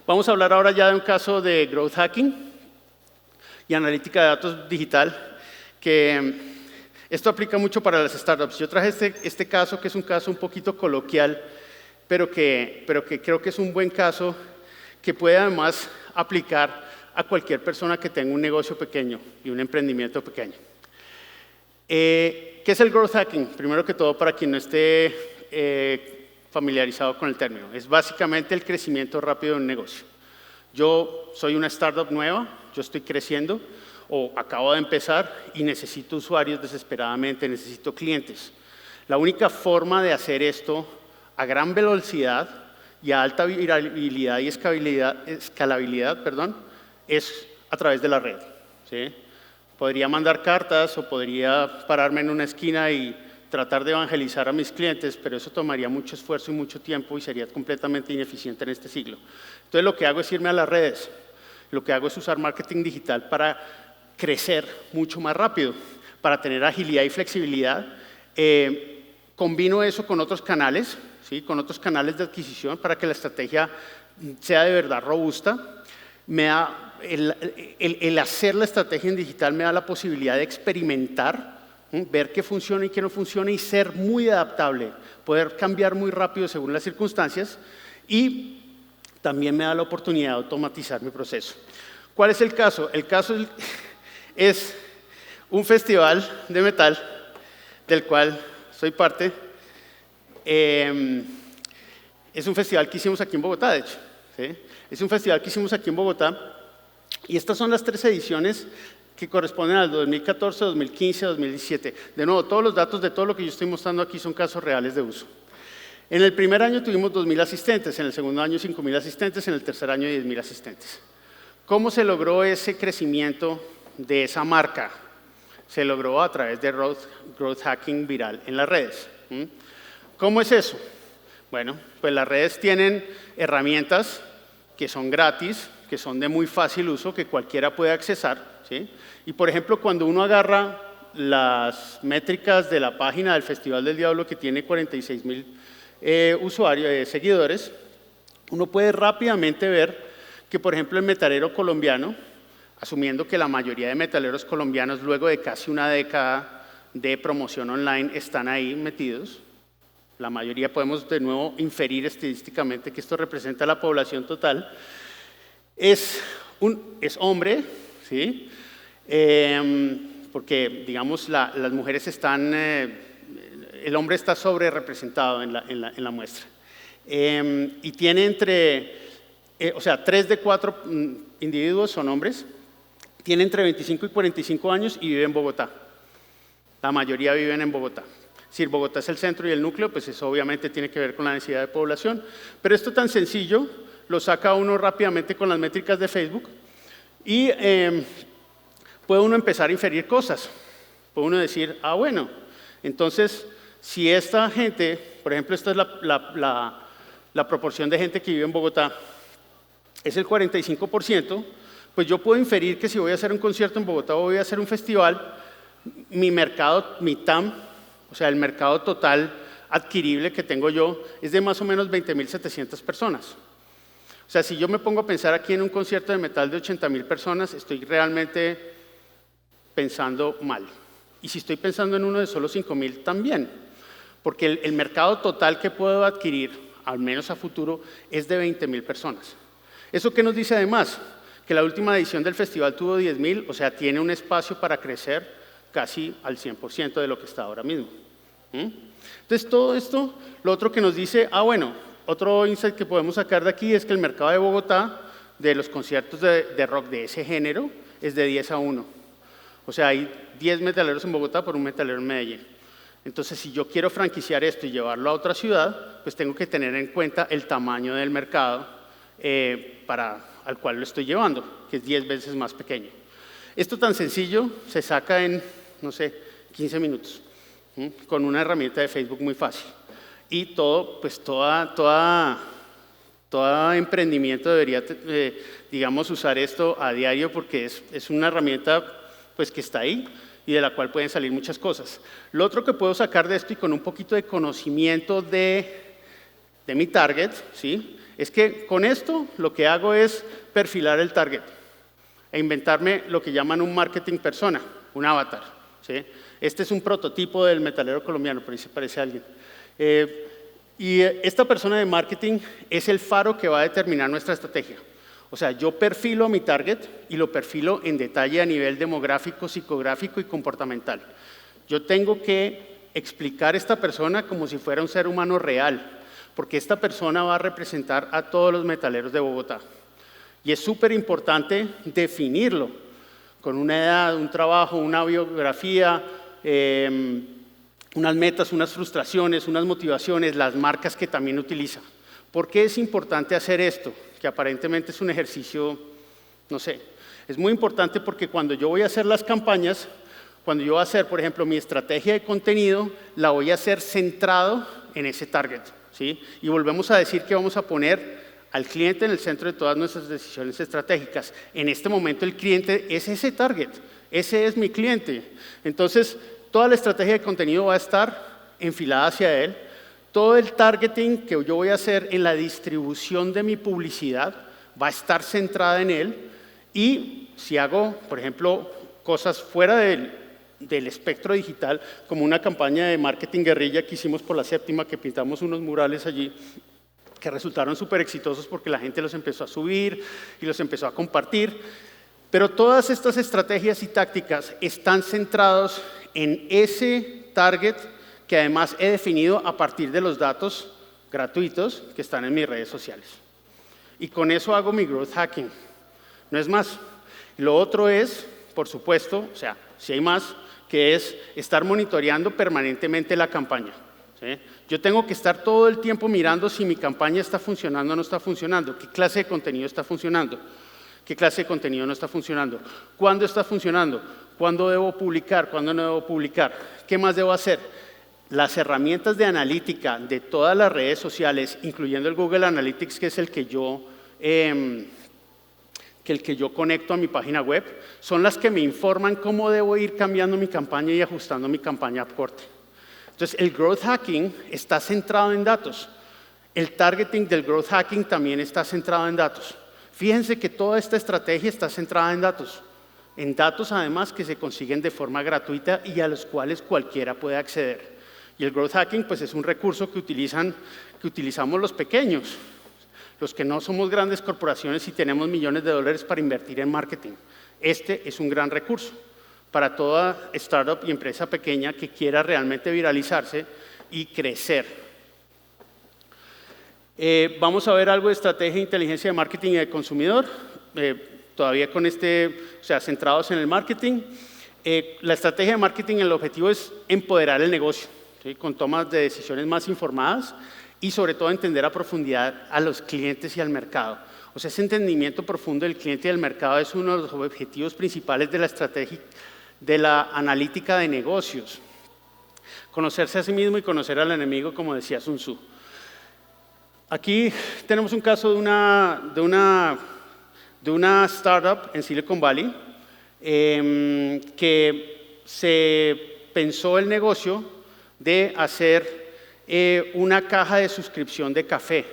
Vamos a hablar ahora ya de un caso de growth hacking y analítica de datos digital, que esto aplica mucho para las startups. Yo traje este caso, que es un caso un poquito coloquial, pero que creo que es un buen caso que puede además aplicar a cualquier persona que tenga un negocio pequeño y un emprendimiento pequeño. ¿Qué es el growth hacking? Primero que todo, para quien no esté familiarizado con el término, es básicamente el crecimiento rápido de un negocio. Yo soy una startup nueva, yo estoy creciendo o acabo de empezar y necesito usuarios desesperadamente, necesito clientes. La única forma de hacer esto a gran velocidad y a alta virabilidad y escalabilidad, es a través de la red. ¿Sí? Podría mandar cartas o podría pararme en una esquina y tratar de evangelizar a mis clientes, pero eso tomaría mucho esfuerzo y mucho tiempo y sería completamente ineficiente en este siglo. Entonces, lo que hago es irme a las redes. Lo que hago es usar marketing digital para crecer mucho más rápido, para tener agilidad y flexibilidad. Combino eso con otros canales, ¿sí? Con otros canales de adquisición para que la estrategia sea de verdad robusta. El hacer la estrategia en digital me da la posibilidad de experimentar, ver qué funciona y qué no funciona y ser muy adaptable, poder cambiar muy rápido según las circunstancias y también me da la oportunidad de automatizar mi proceso. ¿Cuál es el caso? El caso es un festival de metal del cual soy parte. Es un festival que hicimos aquí en Bogotá, de hecho. ¿Sí? Es un festival que hicimos aquí en Bogotá y estas son las 3 ediciones que corresponden al 2014, 2015, 2017. De nuevo, todos los datos de todo lo que yo estoy mostrando aquí son casos reales de uso. En el primer año tuvimos 2.000 asistentes, en el segundo año 5.000 asistentes, en el tercer año 10.000 asistentes. ¿Cómo se logró ese crecimiento de esa marca? Se logró a través de growth hacking viral en las redes. ¿Cómo es eso? Bueno, pues las redes tienen herramientas que son gratis, que son de muy fácil uso, que cualquiera puede accesar, ¿sí? Y por ejemplo, cuando uno agarra las métricas de la página del Festival del Diablo, que tiene 46.000 usuarios, seguidores, uno puede rápidamente ver que, por ejemplo, el metalero colombiano, asumiendo que la mayoría de metaleros colombianos, luego de casi una década de promoción online, están ahí metidos. La mayoría podemos de nuevo inferir estadísticamente que esto representa la población total. Es hombre, ¿sí? Porque, digamos, las mujeres están, el hombre está sobre representado en la muestra. Y tiene 3 de 4 individuos son hombres, tiene entre 25 y 45 años y vive en Bogotá. La mayoría viven en Bogotá. Si Bogotá es el centro y el núcleo, pues eso obviamente tiene que ver con la densidad de población. Pero esto tan sencillo lo saca uno rápidamente con las métricas de Facebook y puede uno empezar a inferir cosas. Puede uno decir, bueno, entonces si esta gente, por ejemplo, esta es la proporción de gente que vive en Bogotá, es el 45%, pues yo puedo inferir que si voy a hacer un concierto en Bogotá o voy a hacer un festival, mi mercado, mi TAM, o sea, el mercado total adquirible que tengo yo es de más o menos 20.700 personas. O sea, si yo me pongo a pensar aquí en un concierto de metal de 80.000 personas, estoy realmente pensando mal. Y si estoy pensando en uno de solo 5.000, también. Porque el mercado total que puedo adquirir al menos a futuro, es de 20.000 personas. ¿Eso qué nos dice además? Que la última edición del festival tuvo 10.000, o sea, tiene un espacio para crecer casi al 100% de lo que está ahora mismo. Entonces, todo esto, lo otro que nos dice, bueno, otro insight que podemos sacar de aquí es que el mercado de Bogotá, de los conciertos de rock de ese género, es de 10-1. O sea, hay 10 metaleros en Bogotá por un metalero en Medellín. Entonces, si yo quiero franquiciar esto y llevarlo a otra ciudad, pues tengo que tener en cuenta el tamaño del mercado al cual lo estoy llevando, que es 10 veces más pequeño. Esto tan sencillo se saca en, no sé, 15 minutos, con una herramienta de Facebook muy fácil. Y todo, pues todo emprendimiento debería, digamos, usar esto a diario porque es una herramienta pues, que está ahí y de la cual pueden salir muchas cosas. Lo otro que puedo sacar de esto y con un poquito de conocimiento de mi target, ¿sí? Es que con esto lo que hago es perfilar el target e inventarme lo que llaman un marketing persona, un avatar, ¿sí? Este es un prototipo del metalero colombiano, por ahí se parece a alguien. Y esta persona de marketing es el faro que va a determinar nuestra estrategia. O sea, yo perfilo a mi target y lo perfilo en detalle a nivel demográfico, psicográfico y comportamental. Yo tengo que explicar a esta persona como si fuera un ser humano real, porque esta persona va a representar a todos los metaleros de Bogotá. Y es súper importante definirlo con una edad, un trabajo, una biografía, unas metas, unas frustraciones, unas motivaciones, las marcas que también utiliza. ¿Por qué es importante hacer esto? Que aparentemente es un ejercicio, no sé, es muy importante porque cuando yo voy a hacer las campañas, cuando yo voy a hacer, por ejemplo, mi estrategia de contenido, la voy a hacer centrado en ese target, ¿sí? Y volvemos a decir que vamos a poner al cliente en el centro de todas nuestras decisiones estratégicas. En este momento el cliente es ese target, ese es mi cliente. Entonces, toda la estrategia de contenido va a estar enfilada hacia él. Todo el targeting que yo voy a hacer en la distribución de mi publicidad va a estar centrada en él. Y si hago, por ejemplo, cosas fuera del espectro digital, como una campaña de marketing guerrilla que hicimos por la séptima, que pintamos unos murales allí, que resultaron súper exitosos porque la gente los empezó a subir y los empezó a compartir. Pero todas estas estrategias y tácticas están centrados en ese target que además he definido a partir de los datos gratuitos que están en mis redes sociales. Y con eso hago mi growth hacking. No es más. Lo otro es, por supuesto, o sea, si hay más, que es estar monitoreando permanentemente la campaña. ¿Sí? Yo tengo que estar todo el tiempo mirando si mi campaña está funcionando o no está funcionando, qué clase de contenido está funcionando, qué clase de contenido no está funcionando, cuándo está funcionando, cuándo debo publicar, cuándo no debo publicar, qué más debo hacer. Las herramientas de analítica de todas las redes sociales, incluyendo el Google Analytics, que es el que yo conecto a mi página web, son las que me informan cómo debo ir cambiando mi campaña y ajustando mi campaña a corte. Entonces, el growth hacking está centrado en datos. El targeting del growth hacking también está centrado en datos. Fíjense que toda esta estrategia está centrada en datos además que se consiguen de forma gratuita y a los cuales cualquiera puede acceder. Y el growth hacking pues es un recurso que utilizamos los pequeños, los que no somos grandes corporaciones y tenemos millones de dólares para invertir en marketing. Este es un gran recurso para toda startup y empresa pequeña que quiera realmente viralizarse y crecer. Vamos a ver algo de estrategia, inteligencia de marketing y de consumidor, todavía con centrados en el marketing. La estrategia de marketing, el objetivo es empoderar el negocio, ¿sí? Con tomas de decisiones más informadas y sobre todo entender a profundidad a los clientes y al mercado. O sea, ese entendimiento profundo del cliente y del mercado es uno de los objetivos principales de la estrategia, de la analítica de negocios. Conocerse a sí mismo y conocer al enemigo, como decía Sun Tzu. Aquí tenemos un caso de una startup en Silicon Valley que se pensó el negocio de hacer una caja de suscripción de café.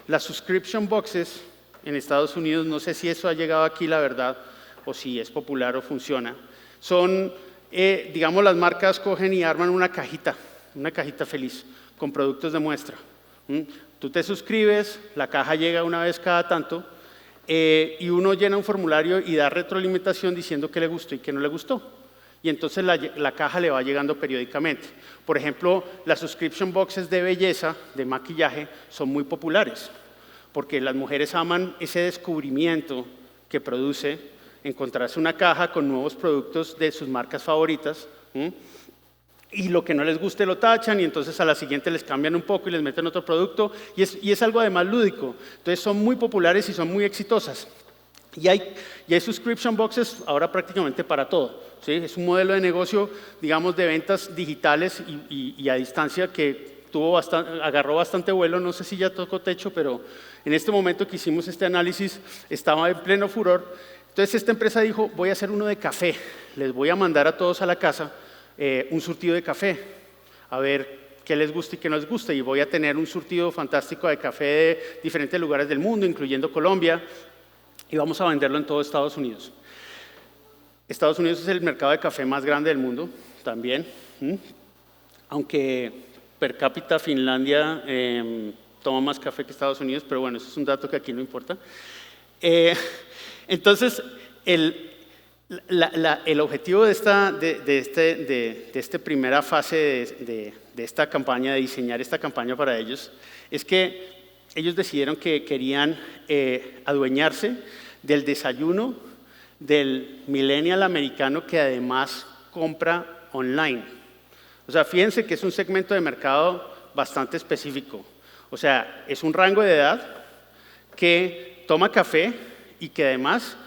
Las subscription boxes en Estados Unidos, no sé si eso ha llegado aquí, la verdad, o si es popular o funciona. Son, digamos, las marcas cogen y arman una cajita feliz con productos de muestra. Tú te suscribes, la caja llega una vez cada tanto y uno llena un formulario y da retroalimentación diciendo qué le gustó y qué no le gustó. Y entonces la caja le va llegando periódicamente. Por ejemplo, las subscription boxes de belleza, de maquillaje, son muy populares porque las mujeres aman ese descubrimiento que produce encontrarse una caja con nuevos productos de sus marcas favoritas. Y lo que no les guste lo tachan y entonces a la siguiente les cambian un poco y les meten otro producto y es algo además lúdico. Entonces son muy populares y son muy exitosas. Y hay subscription boxes ahora prácticamente para todo, ¿sí? Es un modelo de negocio, digamos, de ventas digitales y a distancia que agarró bastante vuelo, no sé si ya tocó techo, pero en este momento que hicimos este análisis estaba en pleno furor. Entonces esta empresa dijo, voy a hacer uno de café, les voy a mandar a todos a la casa un surtido de café, a ver qué les gusta y qué no les gusta, y voy a tener un surtido fantástico de café de diferentes lugares del mundo, incluyendo Colombia, y vamos a venderlo en todo Estados Unidos. Estados Unidos es el mercado de café más grande del mundo, también, aunque per cápita Finlandia toma más café que Estados Unidos, pero bueno, eso es un dato que aquí no importa. Entonces, el objetivo de esta primera fase de esta campaña, de diseñar esta campaña para ellos, es que ellos decidieron que querían adueñarse del desayuno del millennial americano que además compra online. O sea, fíjense que es un segmento de mercado bastante específico. O sea, es un rango de edad que toma café y que además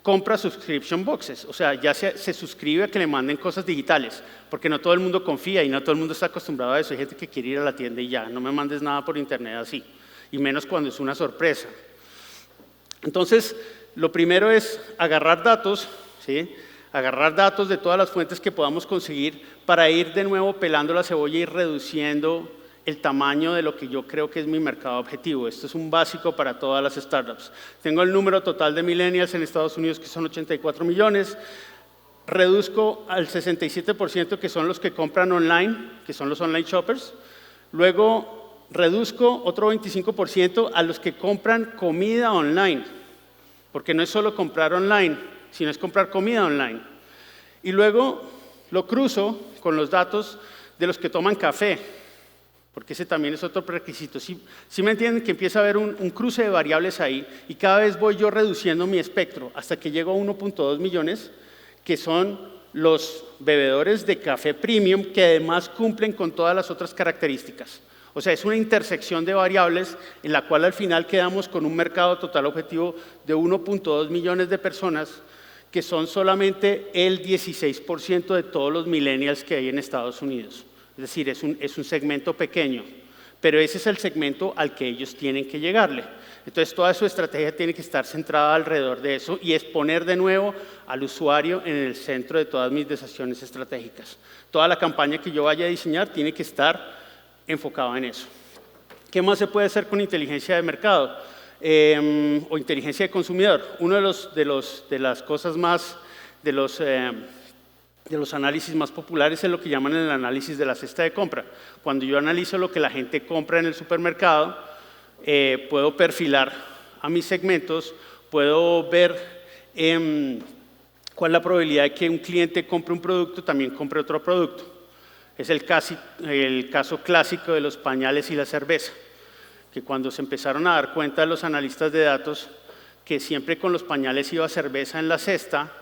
compra subscription boxes, o sea, ya se suscribe a que le manden cosas digitales, porque no todo el mundo confía y no todo el mundo está acostumbrado a eso. Hay gente que quiere ir a la tienda y ya, no me mandes nada por internet así, y menos cuando es una sorpresa. Entonces, lo primero es agarrar datos, ¿sí? Agarrar datos de todas las fuentes que podamos conseguir para ir de nuevo pelando la cebolla y reduciendo el tamaño de lo que yo creo que es mi mercado objetivo. Esto es un básico para todas las startups. Tengo el número total de millennials en Estados Unidos, que son 84 millones. Reduzco al 67%, que son los que compran online, que son los online shoppers. Luego reduzco otro 25% a los que compran comida online, porque no es solo comprar online, sino es comprar comida online. Y luego lo cruzo con los datos de los que toman café, porque ese también es otro requisito. ¿Sí me entienden? Que empieza a haber un cruce de variables ahí y cada vez voy yo reduciendo mi espectro hasta que llego a 1.2 millones, que son los bebedores de café premium que además cumplen con todas las otras características. O sea, es una intersección de variables en la cual al final quedamos con un mercado total objetivo de 1.2 millones de personas, que son solamente el 16% de todos los millennials que hay en Estados Unidos. Es decir, es un segmento pequeño, pero ese es el segmento al que ellos tienen que llegarle. Entonces, toda su estrategia tiene que estar centrada alrededor de eso y es poner de nuevo al usuario en el centro de todas mis decisiones estratégicas. Toda la campaña que yo vaya a diseñar tiene que estar enfocada en eso. ¿Qué más se puede hacer con inteligencia de mercado o inteligencia de consumidor? Uno de las cosas más, de los análisis más populares es lo que llaman el análisis de la cesta de compra. Cuando yo analizo lo que la gente compra en el supermercado, puedo perfilar a mis segmentos, puedo ver cuál es la probabilidad de que un cliente compre un producto, también compre otro producto. Es el caso clásico de los pañales y la cerveza, que cuando se empezaron a dar cuenta los analistas de datos que siempre con los pañales iba cerveza en la cesta,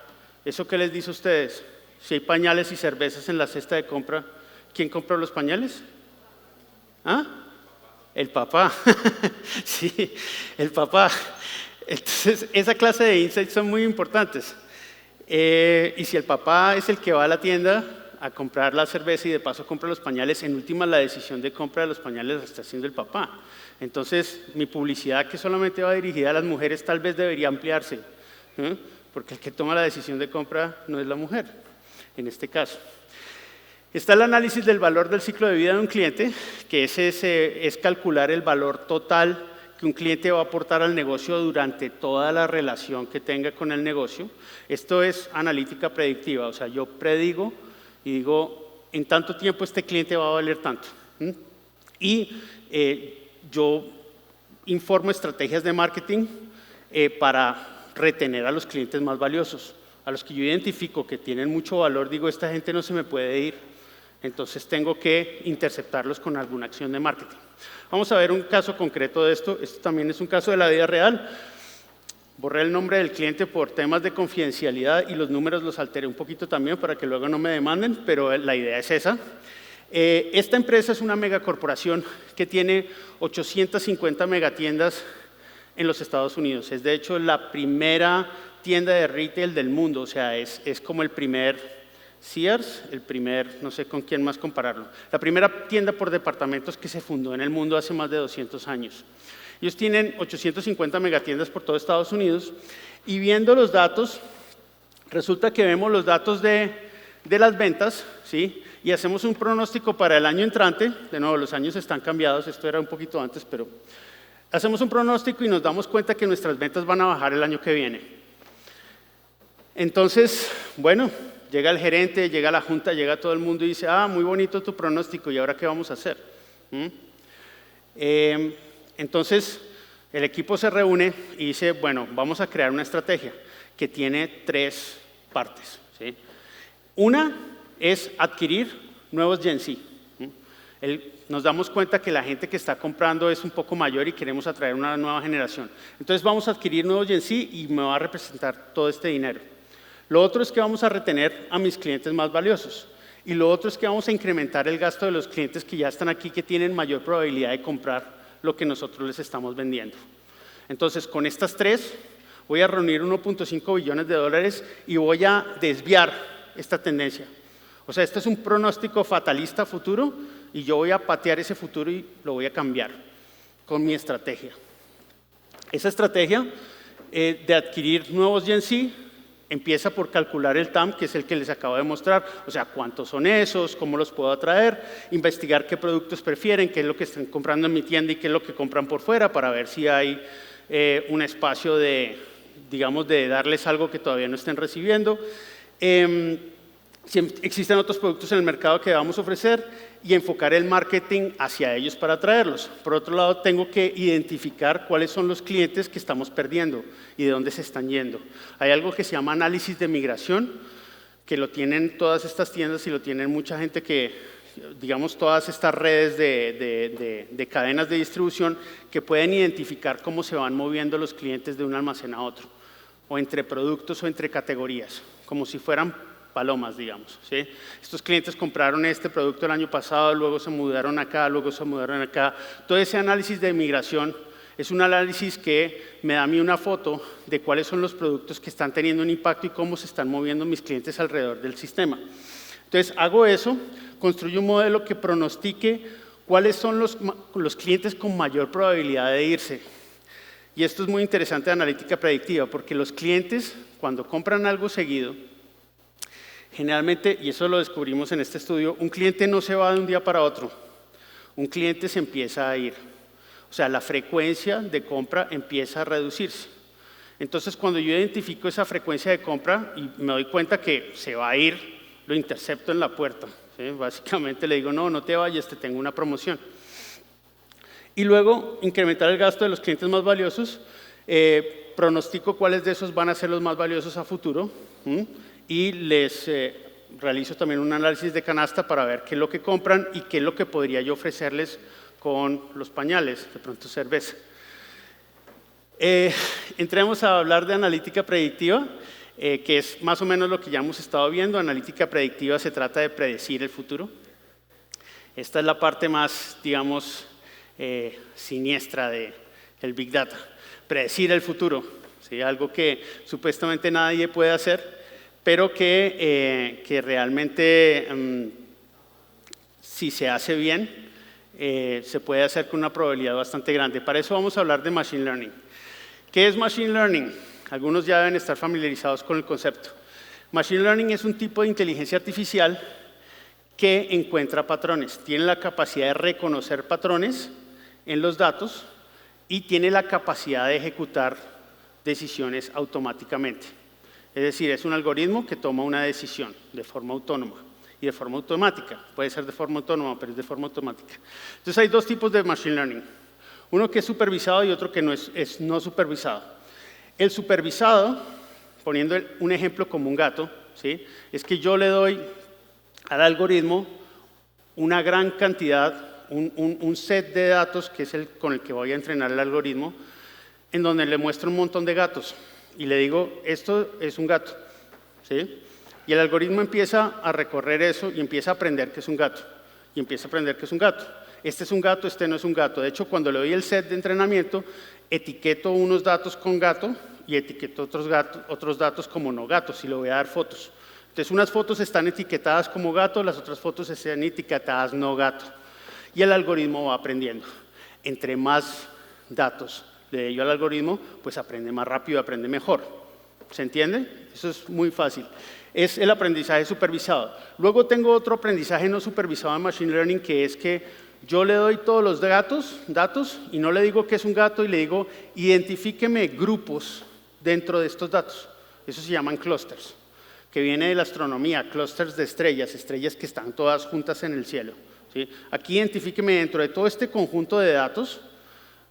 ¿eso qué les dice a ustedes? Si hay pañales y cervezas en la cesta de compra, ¿quién compró los pañales? ¿Ah? El papá. Sí, el papá. Entonces, esa clase de insights son muy importantes. Y si el papá es el que va a la tienda a comprar la cerveza y de paso compra los pañales, en última la decisión de compra de los pañales la está haciendo el papá. Entonces, mi publicidad, que solamente va dirigida a las mujeres, tal vez debería ampliarse, porque el que toma la decisión de compra no es la mujer, en este caso. Está el análisis del valor del ciclo de vida de un cliente, que es calcular el valor total que un cliente va a aportar al negocio durante toda la relación que tenga con el negocio. Esto es analítica predictiva, o sea, yo predigo y digo, en tanto tiempo este cliente va a valer tanto. Y yo informo estrategias de marketing para retener a los clientes más valiosos. A los que yo identifico que tienen mucho valor, digo, esta gente no se me puede ir, entonces tengo que interceptarlos con alguna acción de marketing. Vamos a ver un caso concreto de esto. Esto también es un caso de la vida real. Borré el nombre del cliente por temas de confidencialidad y los números los alteré un poquito también para que luego no me demanden, pero la idea es esa. Esta empresa es una megacorporación que tiene 850 megatiendas en los Estados Unidos. Es de hecho la primera tienda de retail del mundo, o sea, es como el primer Sears, el primer, no sé con quién más compararlo, la primera tienda por departamentos que se fundó en el mundo hace más de 200 años. Ellos tienen 850 megatiendas por todo Estados Unidos y viendo los datos, resulta que vemos los datos de las ventas, ¿sí? Y hacemos un pronóstico para el año entrante. De nuevo, los años están cambiados, esto era un poquito antes, pero hacemos un pronóstico y nos damos cuenta que nuestras ventas van a bajar el año que viene. Entonces, bueno, llega el gerente, llega la junta, llega todo el mundo y dice, muy bonito tu pronóstico, ¿y ahora qué vamos a hacer? Entonces, el equipo se reúne y dice, bueno, vamos a crear una estrategia que tiene 3 partes, ¿sí? Una es adquirir nuevos Gen Z. Nos damos cuenta que la gente que está comprando es un poco mayor y queremos atraer una nueva generación. Entonces vamos a adquirir nuevos Gen Z y me va a representar todo este dinero. Lo otro es que vamos a retener a mis clientes más valiosos. Y lo otro es que vamos a incrementar el gasto de los clientes que ya están aquí, que tienen mayor probabilidad de comprar lo que nosotros les estamos vendiendo. Entonces, con estas 3, voy a reunir 1.5 billones de dólares y voy a desviar esta tendencia. O sea, este es un pronóstico fatalista futuro y yo voy a patear ese futuro y lo voy a cambiar con mi estrategia. Esa estrategia de adquirir nuevos Gen Z empieza por calcular el TAM, que es el que les acabo de mostrar, o sea, cuántos son esos, cómo los puedo atraer, investigar qué productos prefieren, qué es lo que están comprando en mi tienda y qué es lo que compran por fuera para ver si hay un espacio de, digamos, de darles algo que todavía no estén recibiendo. Si existen otros productos en el mercado que vamos a ofrecer y enfocar el marketing hacia ellos para atraerlos. Por otro lado, tengo que identificar cuáles son los clientes que estamos perdiendo y de dónde se están yendo. Hay algo que se llama análisis de migración, que lo tienen todas estas tiendas y lo tienen mucha gente que, digamos, todas estas redes de cadenas de distribución que pueden identificar cómo se van moviendo los clientes de un almacén a otro, o entre productos o entre categorías, como si fueran palomas, digamos, ¿sí? Estos clientes compraron este producto el año pasado, luego se mudaron acá, luego se mudaron acá. Todo ese análisis de migración es un análisis que me da a mí una foto de cuáles son los productos que están teniendo un impacto y cómo se están moviendo mis clientes alrededor del sistema. Entonces, hago eso, construyo un modelo que pronostique cuáles son los clientes con mayor probabilidad de irse. Y esto es muy interesante de analítica predictiva, porque los clientes, cuando compran algo seguido, generalmente, y eso lo descubrimos en este estudio, un cliente no se va de un día para otro, un cliente se empieza a ir. O sea, la frecuencia de compra empieza a reducirse. Entonces, cuando yo identifico esa frecuencia de compra y me doy cuenta que se va a ir, lo intercepto en la puerta, ¿sí? Básicamente le digo, no te vayas, te tengo una promoción. Y luego, incrementar el gasto de los clientes más valiosos, pronostico cuáles de esos van a ser los más valiosos a futuro, y les realizo también un análisis de canasta para ver qué es lo que compran y qué es lo que podría yo ofrecerles con los pañales, de pronto cerveza. Entremos a hablar de analítica predictiva, que es más o menos lo que ya hemos estado viendo. Analítica predictiva se trata de predecir el futuro. Esta es la parte más, digamos, siniestra del Big Data. Predecir el futuro, ¿sí? Algo que supuestamente nadie puede hacer, pero que realmente, si se hace bien, se puede hacer con una probabilidad bastante grande. Para eso vamos a hablar de Machine Learning. ¿Qué es Machine Learning? Algunos ya deben estar familiarizados con el concepto. Machine Learning es un tipo de inteligencia artificial que encuentra patrones. Tiene la capacidad de reconocer patrones en los datos y tiene la capacidad de ejecutar decisiones automáticamente. Es decir, es un algoritmo que toma una decisión de forma autónoma y de forma automática. Puede ser de forma autónoma, pero es de forma automática. Entonces hay 2 tipos de Machine Learning. Uno que es supervisado y otro que no es no supervisado. El supervisado, poniendo un ejemplo como un gato, ¿sí? Es que yo le doy al algoritmo una gran cantidad, un set de datos que es con el que voy a entrenar el algoritmo, en donde le muestro un montón de gatos y le digo, esto es un gato, ¿sí? Y el algoritmo empieza a recorrer eso y empieza a aprender que es un gato, y empieza a aprender que es un gato. Este es un gato, este no es un gato. De hecho, cuando le doy el set de entrenamiento, etiqueto unos datos con gato y etiqueto otros datos como no gatos y le voy a dar fotos. Entonces, unas fotos están etiquetadas como gato, las otras fotos están etiquetadas no gato. Y el algoritmo va aprendiendo. Entre más datos le doy yo al algoritmo, pues aprende más rápido, aprende mejor. ¿Se entiende? Eso es muy fácil. Es el aprendizaje supervisado. Luego tengo otro aprendizaje no supervisado en Machine Learning, que es que yo le doy todos los datos, y no le digo que es un gato, y le digo, identifíqueme grupos dentro de estos datos. Eso se llaman clusters, que viene de la astronomía, clusters de estrellas, estrellas que están todas juntas en el cielo, ¿sí? Aquí identifíqueme dentro de todo este conjunto de datos,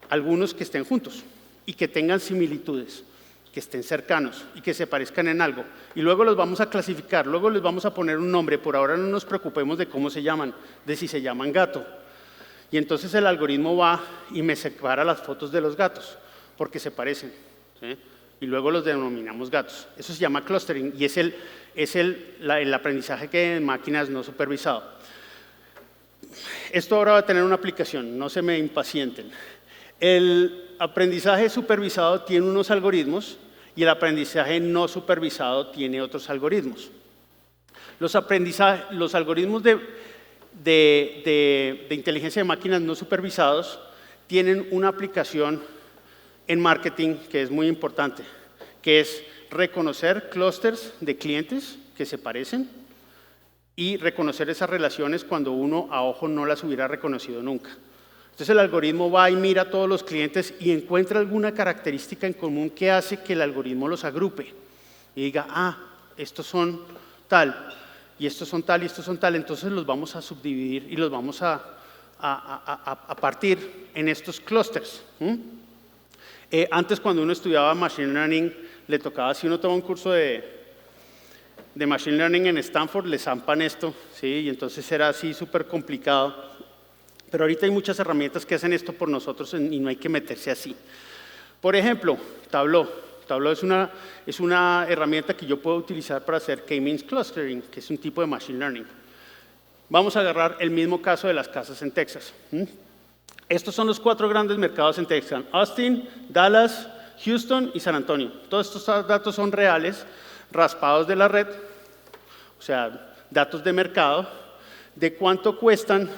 algunos que estén juntos y que tengan similitudes, que estén cercanos y que se parezcan en algo. Y luego los vamos a clasificar, luego les vamos a poner un nombre. Por ahora no nos preocupemos de cómo se llaman, de si se llaman gato. Y entonces el algoritmo va y me separa las fotos de los gatos, porque se parecen, ¿sí? Y luego los denominamos gatos. Eso se llama clustering y es el aprendizaje que en máquinas no supervisado. Esto ahora va a tener una aplicación, no se me impacienten. El aprendizaje supervisado tiene unos algoritmos y el aprendizaje no supervisado tiene otros algoritmos. Los algoritmos de inteligencia de máquinas no supervisados tienen una aplicación en marketing que es muy importante, que es reconocer clústeres de clientes que se parecen y reconocer esas relaciones cuando uno a ojo no las hubiera reconocido nunca. Entonces el algoritmo va y mira a todos los clientes y encuentra alguna característica en común que hace que el algoritmo los agrupe y diga, ah, estos son tal, y estos son tal, y estos son tal, entonces los vamos a subdividir y los vamos a partir en estos clústeres. Antes, cuando uno estudiaba Machine Learning, le tocaba, si uno toma un curso de Machine Learning en Stanford, le zampan esto, ¿sí? Y entonces era así súper complicado. Pero ahorita hay muchas herramientas que hacen esto por nosotros y no hay que meterse así. Por ejemplo, Tableau. Tableau es una herramienta que yo puedo utilizar para hacer K-means clustering, que es un tipo de Machine Learning. Vamos a agarrar el mismo caso de las casas en Texas. Estos son los 4 grandes mercados en Texas: Austin, Dallas, Houston y San Antonio. Todos estos datos son reales, raspados de la red, o sea, datos de mercado, de cuánto cuestan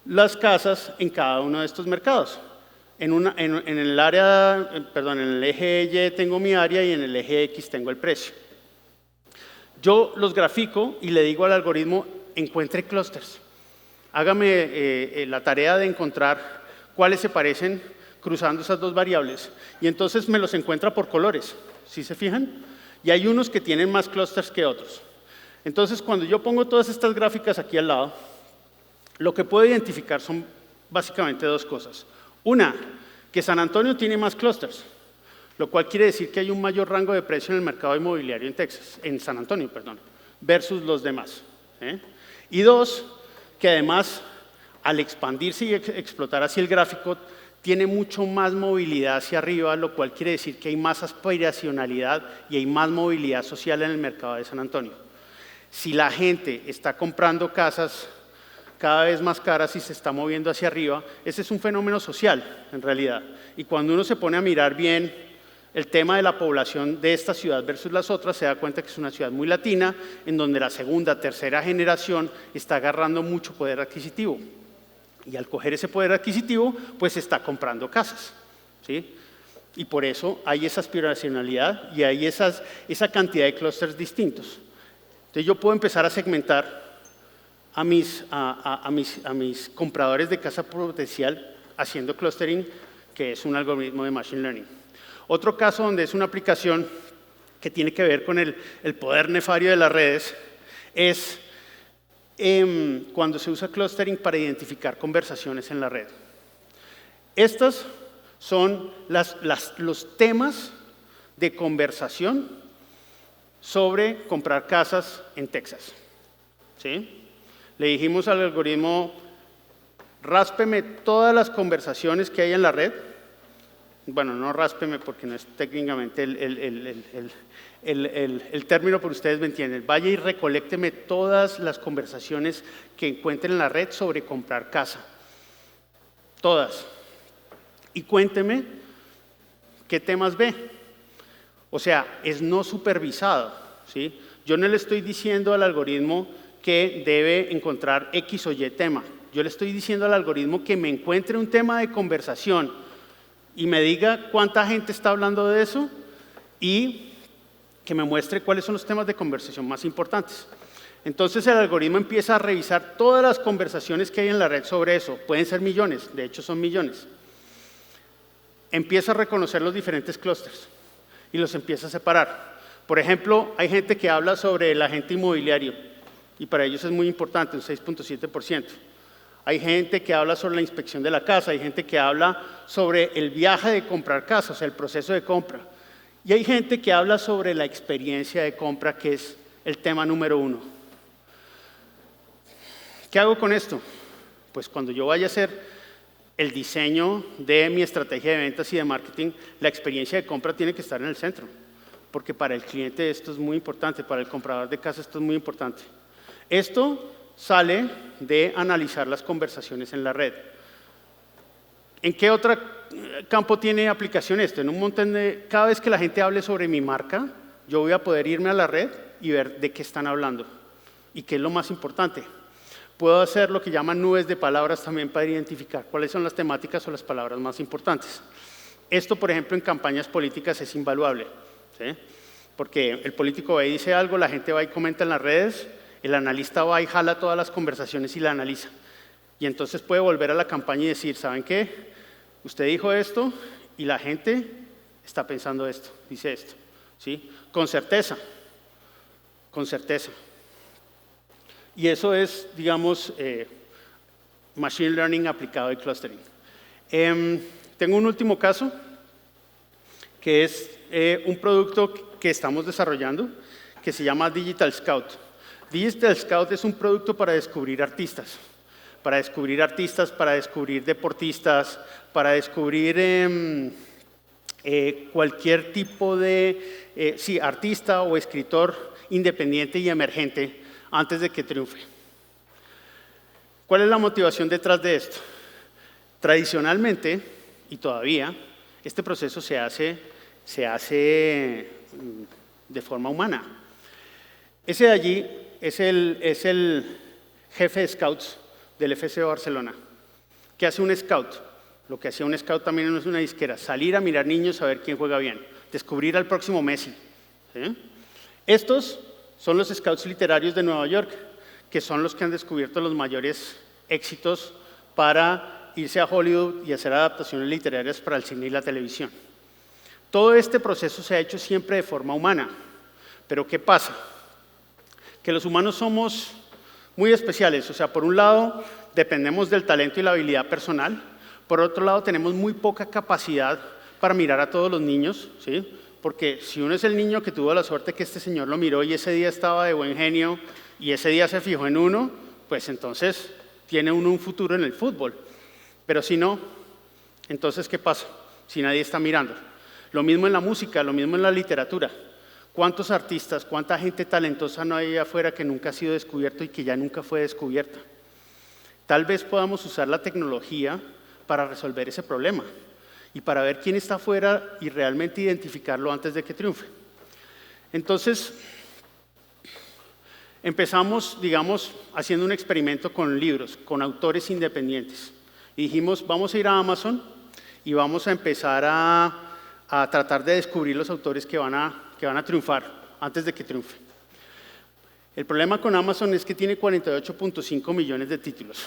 las casas en cada uno de estos mercados. En el eje Y tengo mi área y en el eje X tengo el precio. Yo los grafico y le digo al algoritmo, encuentre clústeres. Hágame la tarea de encontrar cuáles se parecen cruzando esas dos variables. Y entonces me los encuentra por colores, ¿sí se fijan? Y hay unos que tienen más clústeres que otros. Entonces, cuando yo pongo todas estas gráficas aquí al lado, lo que puedo identificar son básicamente 2 cosas. Una, que San Antonio tiene más clústeres, lo cual quiere decir que hay un mayor rango de precio en el mercado inmobiliario en San Antonio, versus los demás. Y 2, que además, al expandirse y explotar así el gráfico, tiene mucho más movilidad hacia arriba, lo cual quiere decir que hay más aspiracionalidad y hay más movilidad social en el mercado de San Antonio. Si la gente está comprando casas cada vez más caras y se está moviendo hacia arriba, ese es un fenómeno social, en realidad. Y cuando uno se pone a mirar bien el tema de la población de esta ciudad versus las otras, se da cuenta que es una ciudad muy latina, en donde la segunda, tercera generación está agarrando mucho poder adquisitivo. Y al coger ese poder adquisitivo, pues está comprando casas, ¿sí? Y por eso hay esa aspiracionalidad y hay esa cantidad de clústeres distintos. Entonces yo puedo empezar a segmentar a mis compradores de casa potencial haciendo clustering, que es un algoritmo de Machine Learning. Otro caso donde es una aplicación que tiene que ver con el poder nefario de las redes es cuando se usa clustering para identificar conversaciones en la red. Estos son los temas de conversación sobre comprar casas en Texas. ¿Sí? Le dijimos al algoritmo, ráspeme todas las conversaciones que hay en la red. Bueno, no ráspeme porque no es técnicamente el término, pero ustedes me entienden. Vaya y recolécteme todas las conversaciones que encuentren en la red sobre comprar casa. Todas. Y cuénteme qué temas ve. O sea, es no supervisado, ¿sí? Yo no le estoy diciendo al algoritmo que debe encontrar X o Y tema. Yo le estoy diciendo al algoritmo que me encuentre un tema de conversación y me diga cuánta gente está hablando de eso y que me muestre cuáles son los temas de conversación más importantes. Entonces el algoritmo empieza a revisar todas las conversaciones que hay en la red sobre eso. Pueden ser millones, de hecho son millones. Empieza a reconocer los diferentes clústeres y los empieza a separar. Por ejemplo, hay gente que habla sobre el agente inmobiliario y para ellos es muy importante, un 6.7%. Hay gente que habla sobre la inspección de la casa, hay gente que habla sobre el viaje de comprar casa, o sea, el proceso de compra. Y hay gente que habla sobre la experiencia de compra, que es el tema número 1. ¿Qué hago con esto? Pues cuando yo vaya a hacer el diseño de mi estrategia de ventas y de marketing, la experiencia de compra tiene que estar en el centro, porque para el cliente esto es muy importante, para el comprador de casa esto es muy importante. Esto sale de analizar las conversaciones en la red. ¿En qué otro campo tiene aplicación esto? En un montón de... Cada vez que la gente hable sobre mi marca, yo voy a poder irme a la red y ver de qué están hablando y qué es lo más importante. Puedo hacer lo que llaman nubes de palabras también para identificar cuáles son las temáticas o las palabras más importantes. Esto, por ejemplo, en campañas políticas es invaluable, ¿sí? Porque el político va y dice algo, la gente va y comenta en las redes, el analista va y jala todas las conversaciones y la analiza. Y entonces puede volver a la campaña y decir, ¿saben qué? Usted dijo esto y la gente está pensando esto, dice esto, ¿sí? Con certeza, con certeza. Y eso es, digamos, Machine Learning aplicado al clustering. Tengo un último caso, que es un producto que estamos desarrollando, que se llama Digital Scout. Digital Scout es un producto para descubrir artistas, para descubrir deportistas, para descubrir cualquier tipo de artista o escritor independiente y emergente antes de que triunfe. ¿Cuál es la motivación detrás de esto? Tradicionalmente, y todavía, este proceso se hace de forma humana. Ese de allí es el jefe de scouts del FC Barcelona. ¿Qué hace un scout? Lo que hacía un scout también es una disquera, salir a mirar niños a ver quién juega bien, descubrir al próximo Messi. ¿Sí? Estos son los scouts literarios de Nueva York, que son los que han descubierto los mayores éxitos para irse a Hollywood y hacer adaptaciones literarias para el cine y la televisión. Todo este proceso se ha hecho siempre de forma humana. Pero ¿qué pasa? Que los humanos somos muy especiales. O sea, por un lado, dependemos del talento y la habilidad personal. Por otro lado, tenemos muy poca capacidad para mirar a todos los niños, ¿sí? Porque si uno es el niño que tuvo la suerte que este señor lo miró y ese día estaba de buen genio y ese día se fijó en uno, pues entonces tiene uno un futuro en el fútbol. Pero si no, entonces ¿qué pasa? Si nadie está mirando. Lo mismo en la música, lo mismo en la literatura. ¿Cuántos artistas, cuánta gente talentosa no hay allá afuera que nunca ha sido descubierto y que ya nunca fue descubierta? Tal vez podamos usar la tecnología para resolver ese problema y para ver quién está afuera y realmente identificarlo antes de que triunfe. Entonces, empezamos, digamos, haciendo un experimento con libros, con autores independientes. Y dijimos, vamos a ir a Amazon y vamos a empezar a tratar de descubrir los autores que van a triunfar antes de que triunfe. El problema con Amazon es que tiene 48.5 millones de títulos.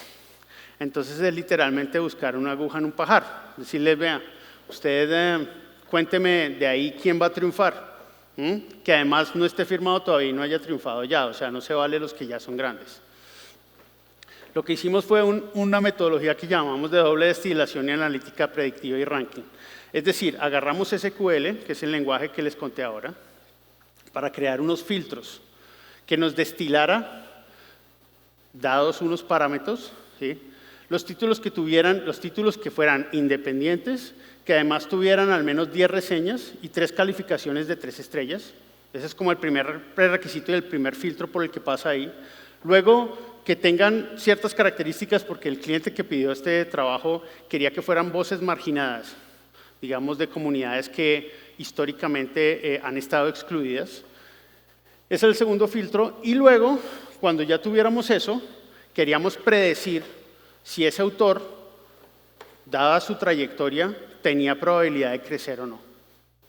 Entonces es literalmente buscar una aguja en un pajar. Decirles, vea, usted cuénteme de ahí quién va a triunfar. Que además no esté firmado todavía y no haya triunfado ya. O sea, no se vale los que ya son grandes. Lo que hicimos fue una metodología que llamamos de doble destilación y analítica predictiva y ranking. Es decir, agarramos SQL, que es el lenguaje que les conté ahora, para crear unos filtros que nos destilara, dados unos parámetros, ¿sí?, los títulos que fueran independientes, que además tuvieran al menos 10 reseñas y 3 calificaciones de 3 estrellas. Ese es como el primer prerequisito y el primer filtro por el que pasa ahí. Luego, que tengan ciertas características, porque el cliente que pidió este trabajo quería que fueran voces marginadas, digamos, de comunidades que históricamente han estado excluidas. Ese es el segundo filtro. Y luego, cuando ya tuviéramos eso, queríamos predecir si ese autor, dada su trayectoria, tenía probabilidad de crecer o no.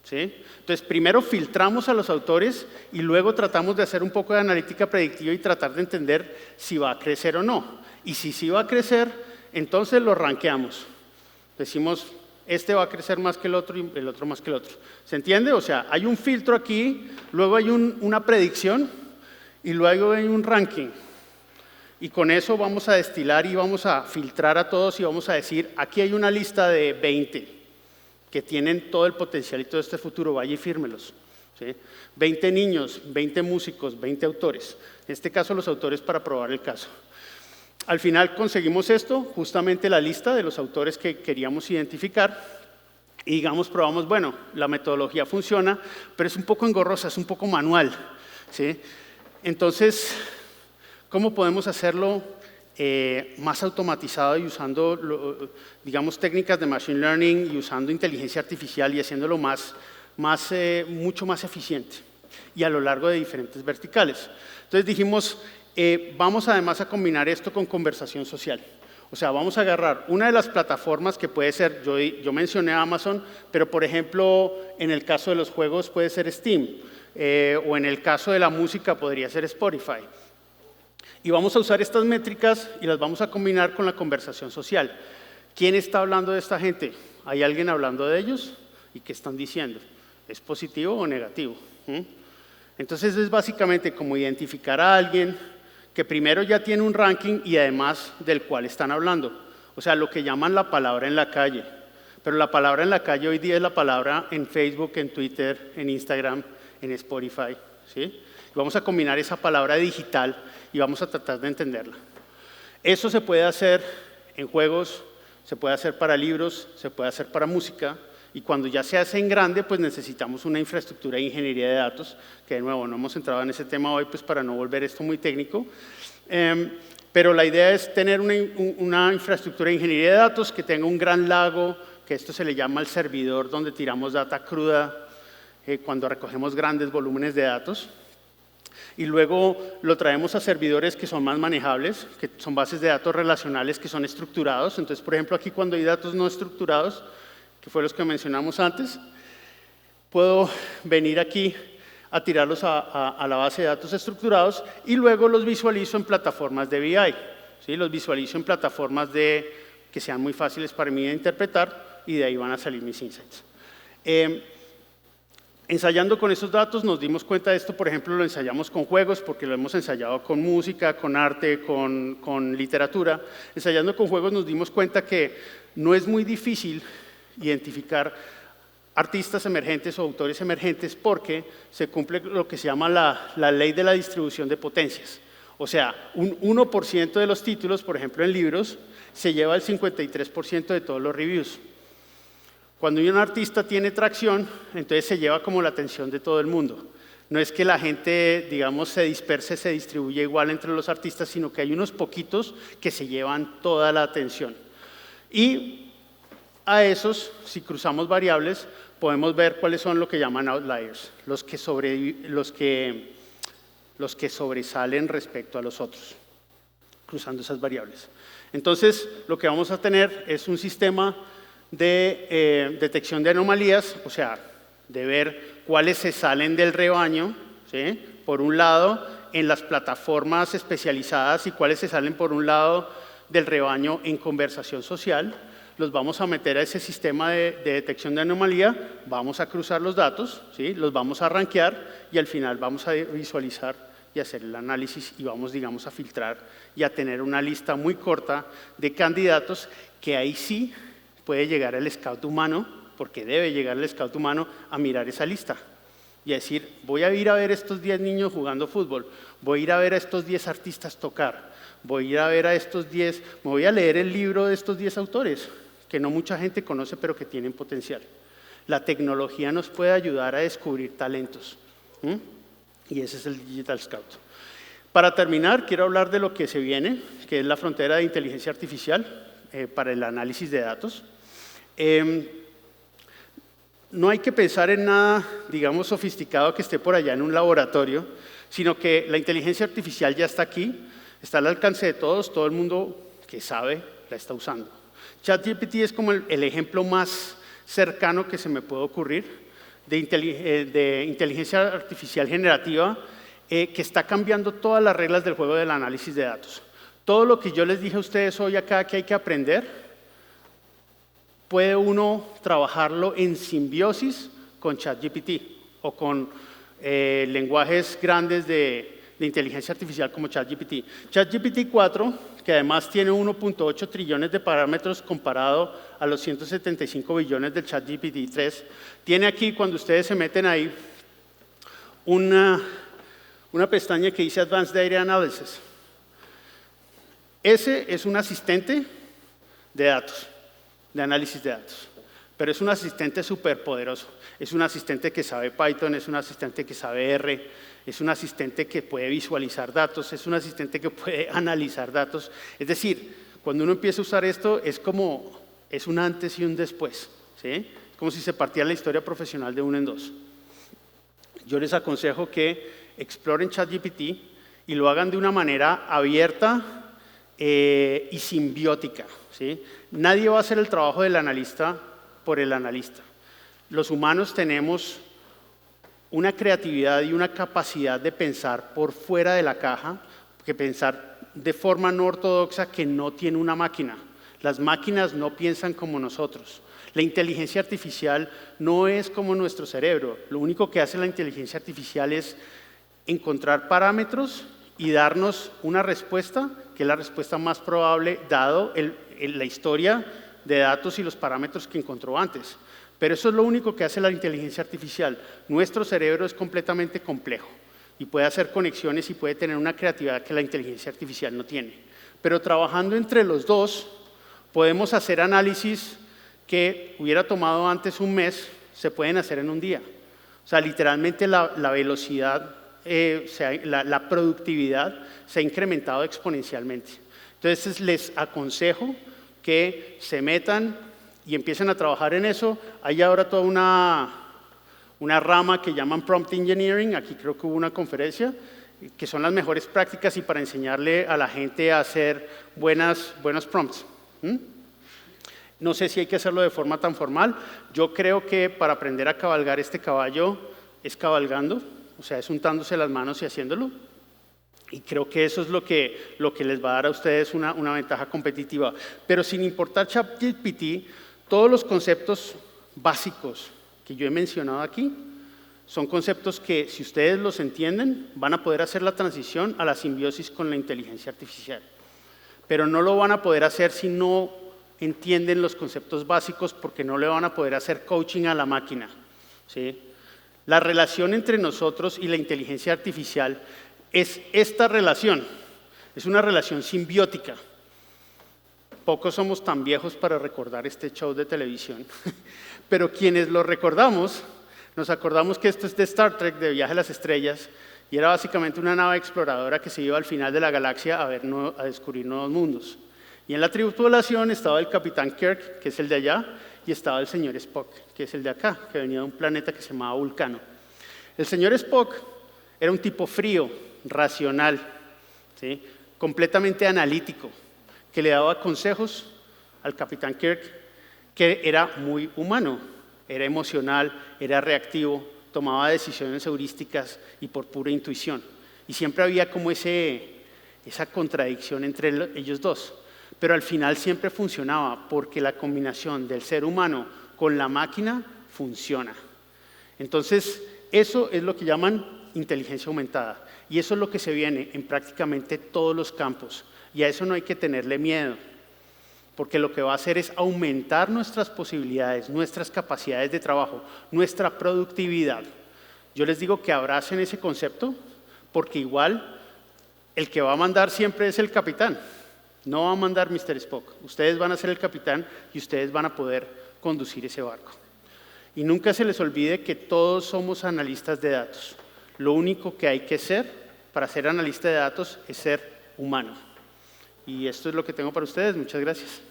¿Sí? Entonces, primero filtramos a los autores y luego tratamos de hacer un poco de analítica predictiva y tratar de entender si va a crecer o no. Y si sí va a crecer, entonces lo rankeamos. Decimos, este va a crecer más que el otro y el otro más que el otro. ¿Se entiende? O sea, hay un filtro aquí, luego hay una predicción y luego hay un ranking. Y con eso vamos a destilar y vamos a filtrar a todos y vamos a decir, aquí hay una lista de 20 que tienen todo el potencial y todo este futuro, vaya y fírmelos. ¿Sí? 20 niños, 20 músicos, 20 autores. En este caso los autores para probar el caso. Al final conseguimos esto, justamente la lista de los autores que queríamos identificar y digamos, probamos, bueno, la metodología funciona, pero es un poco engorrosa, es un poco manual. ¿Sí? Entonces, ¿cómo podemos hacerlo más automatizado y usando, digamos, técnicas de Machine Learning y usando inteligencia artificial y haciéndolo mucho más eficiente y a lo largo de diferentes verticales? Entonces dijimos, vamos además a combinar esto con conversación social. O sea, vamos a agarrar una de las plataformas que puede ser, yo mencioné Amazon, pero por ejemplo, en el caso de los juegos puede ser Steam, o en el caso de la música podría ser Spotify. Y vamos a usar estas métricas y las vamos a combinar con la conversación social. ¿Quién está hablando de esta gente? ¿Hay alguien hablando de ellos? ¿Y qué están diciendo? ¿Es positivo o negativo? Entonces es básicamente como identificar a alguien que primero ya tiene un ranking y además del cual están hablando. O sea, lo que llaman la palabra en la calle. Pero la palabra en la calle hoy día es la palabra en Facebook, en Twitter, en Instagram, en Spotify. ¿Sí? Vamos a combinar esa palabra digital y vamos a tratar de entenderla. Eso se puede hacer en juegos, se puede hacer para libros, se puede hacer para música, y cuando ya se hace en grande, pues necesitamos una infraestructura de ingeniería de datos, que de nuevo no hemos entrado en ese tema hoy, pues para no volver esto muy técnico. Pero la idea es tener una infraestructura de ingeniería de datos que tenga un gran lago, que esto se le llama el servidor, donde tiramos data cruda cuando recogemos grandes volúmenes de datos. Y luego lo traemos a servidores que son más manejables, que son bases de datos relacionales que son estructurados. Entonces, por ejemplo, aquí cuando hay datos no estructurados, que fue los que mencionamos antes, puedo venir aquí a tirarlos a la base de datos estructurados y luego los visualizo en plataformas de BI. ¿Sí? Los visualizo en plataformas que sean muy fáciles para mí de interpretar y de ahí van a salir mis insights. Ensayando con esos datos nos dimos cuenta de esto, por ejemplo, lo ensayamos con juegos porque lo hemos ensayado con música, con arte, con literatura. Ensayando con juegos nos dimos cuenta que no es muy difícil identificar artistas emergentes o autores emergentes porque se cumple lo que se llama la ley de la distribución de potencias. O sea, un 1% de los títulos, por ejemplo en libros, se lleva el 53% de todos los reviews. Cuando un artista tiene tracción, entonces se lleva como la atención de todo el mundo. No es que la gente, digamos, se disperse, se distribuye igual entre los artistas, sino que hay unos poquitos que se llevan toda la atención. Y a esos, si cruzamos variables, podemos ver cuáles son lo que llaman outliers, los que sobresalen respecto a los otros, cruzando esas variables. Entonces, lo que vamos a tener es un sistema de detección de anomalías, o sea, de ver cuáles se salen del rebaño, ¿sí? Por un lado, en las plataformas especializadas y cuáles se salen por un lado del rebaño en conversación social. Los vamos a meter a ese sistema de detección de anomalía, vamos a cruzar los datos, ¿sí? Los vamos a rankear y al final vamos a visualizar y hacer el análisis y vamos, digamos, a filtrar y a tener una lista muy corta de candidatos que ahí sí puede llegar el scout humano, porque debe llegar el scout humano a mirar esa lista y a decir, voy a ir a ver a estos 10 niños jugando fútbol, voy a ir a ver a estos 10 artistas tocar, voy a ir a ver a estos 10, me voy a leer el libro de estos 10 autores que no mucha gente conoce pero que tienen potencial. La tecnología nos puede ayudar a descubrir talentos. Y ese es el Digital Scout. Para terminar, quiero hablar de lo que se viene, que es la frontera de inteligencia artificial para el análisis de datos. No hay que pensar en nada, digamos, sofisticado que esté por allá en un laboratorio, sino que la inteligencia artificial ya está aquí, está al alcance de todos, todo el mundo que sabe la está usando. ChatGPT es como el ejemplo más cercano que se me puede ocurrir de inteligencia artificial generativa que está cambiando todas las reglas del juego del análisis de datos. Todo lo que yo les dije a ustedes hoy acá que hay que aprender, puede uno trabajarlo en simbiosis con ChatGPT o con lenguajes grandes de inteligencia artificial como ChatGPT. ChatGPT 4, que además tiene 1.8 trillones de parámetros comparado a los 175 billones del ChatGPT 3, tiene aquí, cuando ustedes se meten ahí, una pestaña que dice Advanced Data Analysis. Ese es un asistente de datos, de análisis de datos, pero es un asistente súper poderoso. Es un asistente que sabe Python, es un asistente que sabe R, es un asistente que puede visualizar datos, es un asistente que puede analizar datos. Es decir, cuando uno empieza a usar esto, es un antes y un después, ¿sí? Es como si se partiera la historia profesional de uno en dos. Yo les aconsejo que exploren ChatGPT y lo hagan de una manera abierta y simbiótica, ¿sí? Nadie va a hacer el trabajo del analista por el analista. Los humanos tenemos una creatividad y una capacidad de pensar por fuera de la caja, que pensar de forma no ortodoxa que no tiene una máquina. Las máquinas no piensan como nosotros. La inteligencia artificial no es como nuestro cerebro. Lo único que hace la inteligencia artificial es encontrar parámetros y darnos una respuesta, que es la respuesta más probable dado la historia de datos y los parámetros que encontró antes. Pero eso es lo único que hace la inteligencia artificial. Nuestro cerebro es completamente complejo y puede hacer conexiones y puede tener una creatividad que la inteligencia artificial no tiene. Pero trabajando entre los dos, podemos hacer análisis que hubiera tomado antes un mes, se pueden hacer en un día. O sea, literalmente la velocidad, la productividad se ha incrementado exponencialmente. Entonces, les aconsejo que se metan y empiecen a trabajar en eso. Hay ahora toda una rama que llaman Prompt Engineering, aquí creo que hubo una conferencia, que son las mejores prácticas y para enseñarle a la gente a hacer buenos prompts. No sé si hay que hacerlo de forma tan formal. Yo creo que para aprender a cabalgar este caballo es cabalgando, o sea, es untándose las manos y haciéndolo. Y creo que eso es lo que les va a dar a ustedes una ventaja competitiva. Pero sin importar ChatGPT, todos los conceptos básicos que yo he mencionado aquí son conceptos que, si ustedes los entienden, van a poder hacer la transición a la simbiosis con la inteligencia artificial. Pero no lo van a poder hacer si no entienden los conceptos básicos, porque no le van a poder hacer coaching a la máquina, ¿sí? La relación entre nosotros y la inteligencia artificial es esta relación, es una relación simbiótica. Pocos somos tan viejos para recordar este show de televisión, pero quienes lo recordamos, nos acordamos que esto es de Star Trek, de Viaje a las Estrellas, y era básicamente una nave exploradora que se iba al final de la galaxia a descubrir nuevos mundos. Y en la tripulación estaba el capitán Kirk, que es el de allá, y estaba el señor Spock, que es el de acá, que venía de un planeta que se llamaba Vulcano. El señor Spock era un tipo frío, racional, ¿sí? Completamente analítico, que le daba consejos al capitán Kirk, que era muy humano, era emocional, era reactivo, tomaba decisiones heurísticas y por pura intuición. Y siempre había como esa contradicción entre ellos dos. Pero al final siempre funcionaba, porque la combinación del ser humano con la máquina funciona. Entonces, eso es lo que llaman inteligencia aumentada. Y eso es lo que se viene en prácticamente todos los campos. Y a eso no hay que tenerle miedo, porque lo que va a hacer es aumentar nuestras posibilidades, nuestras capacidades de trabajo, nuestra productividad. Yo les digo que abracen ese concepto, porque igual el que va a mandar siempre es el capitán. No va a mandar Mr. Spock. Ustedes van a ser el capitán y ustedes van a poder conducir ese barco. Y nunca se les olvide que todos somos analistas de datos. Lo único que hay que ser para ser analista de datos es ser humano. Y esto es lo que tengo para ustedes. Muchas gracias.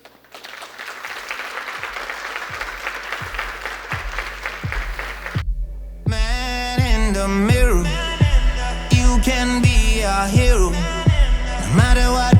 Man in the mirror, you can be a hero, no matter what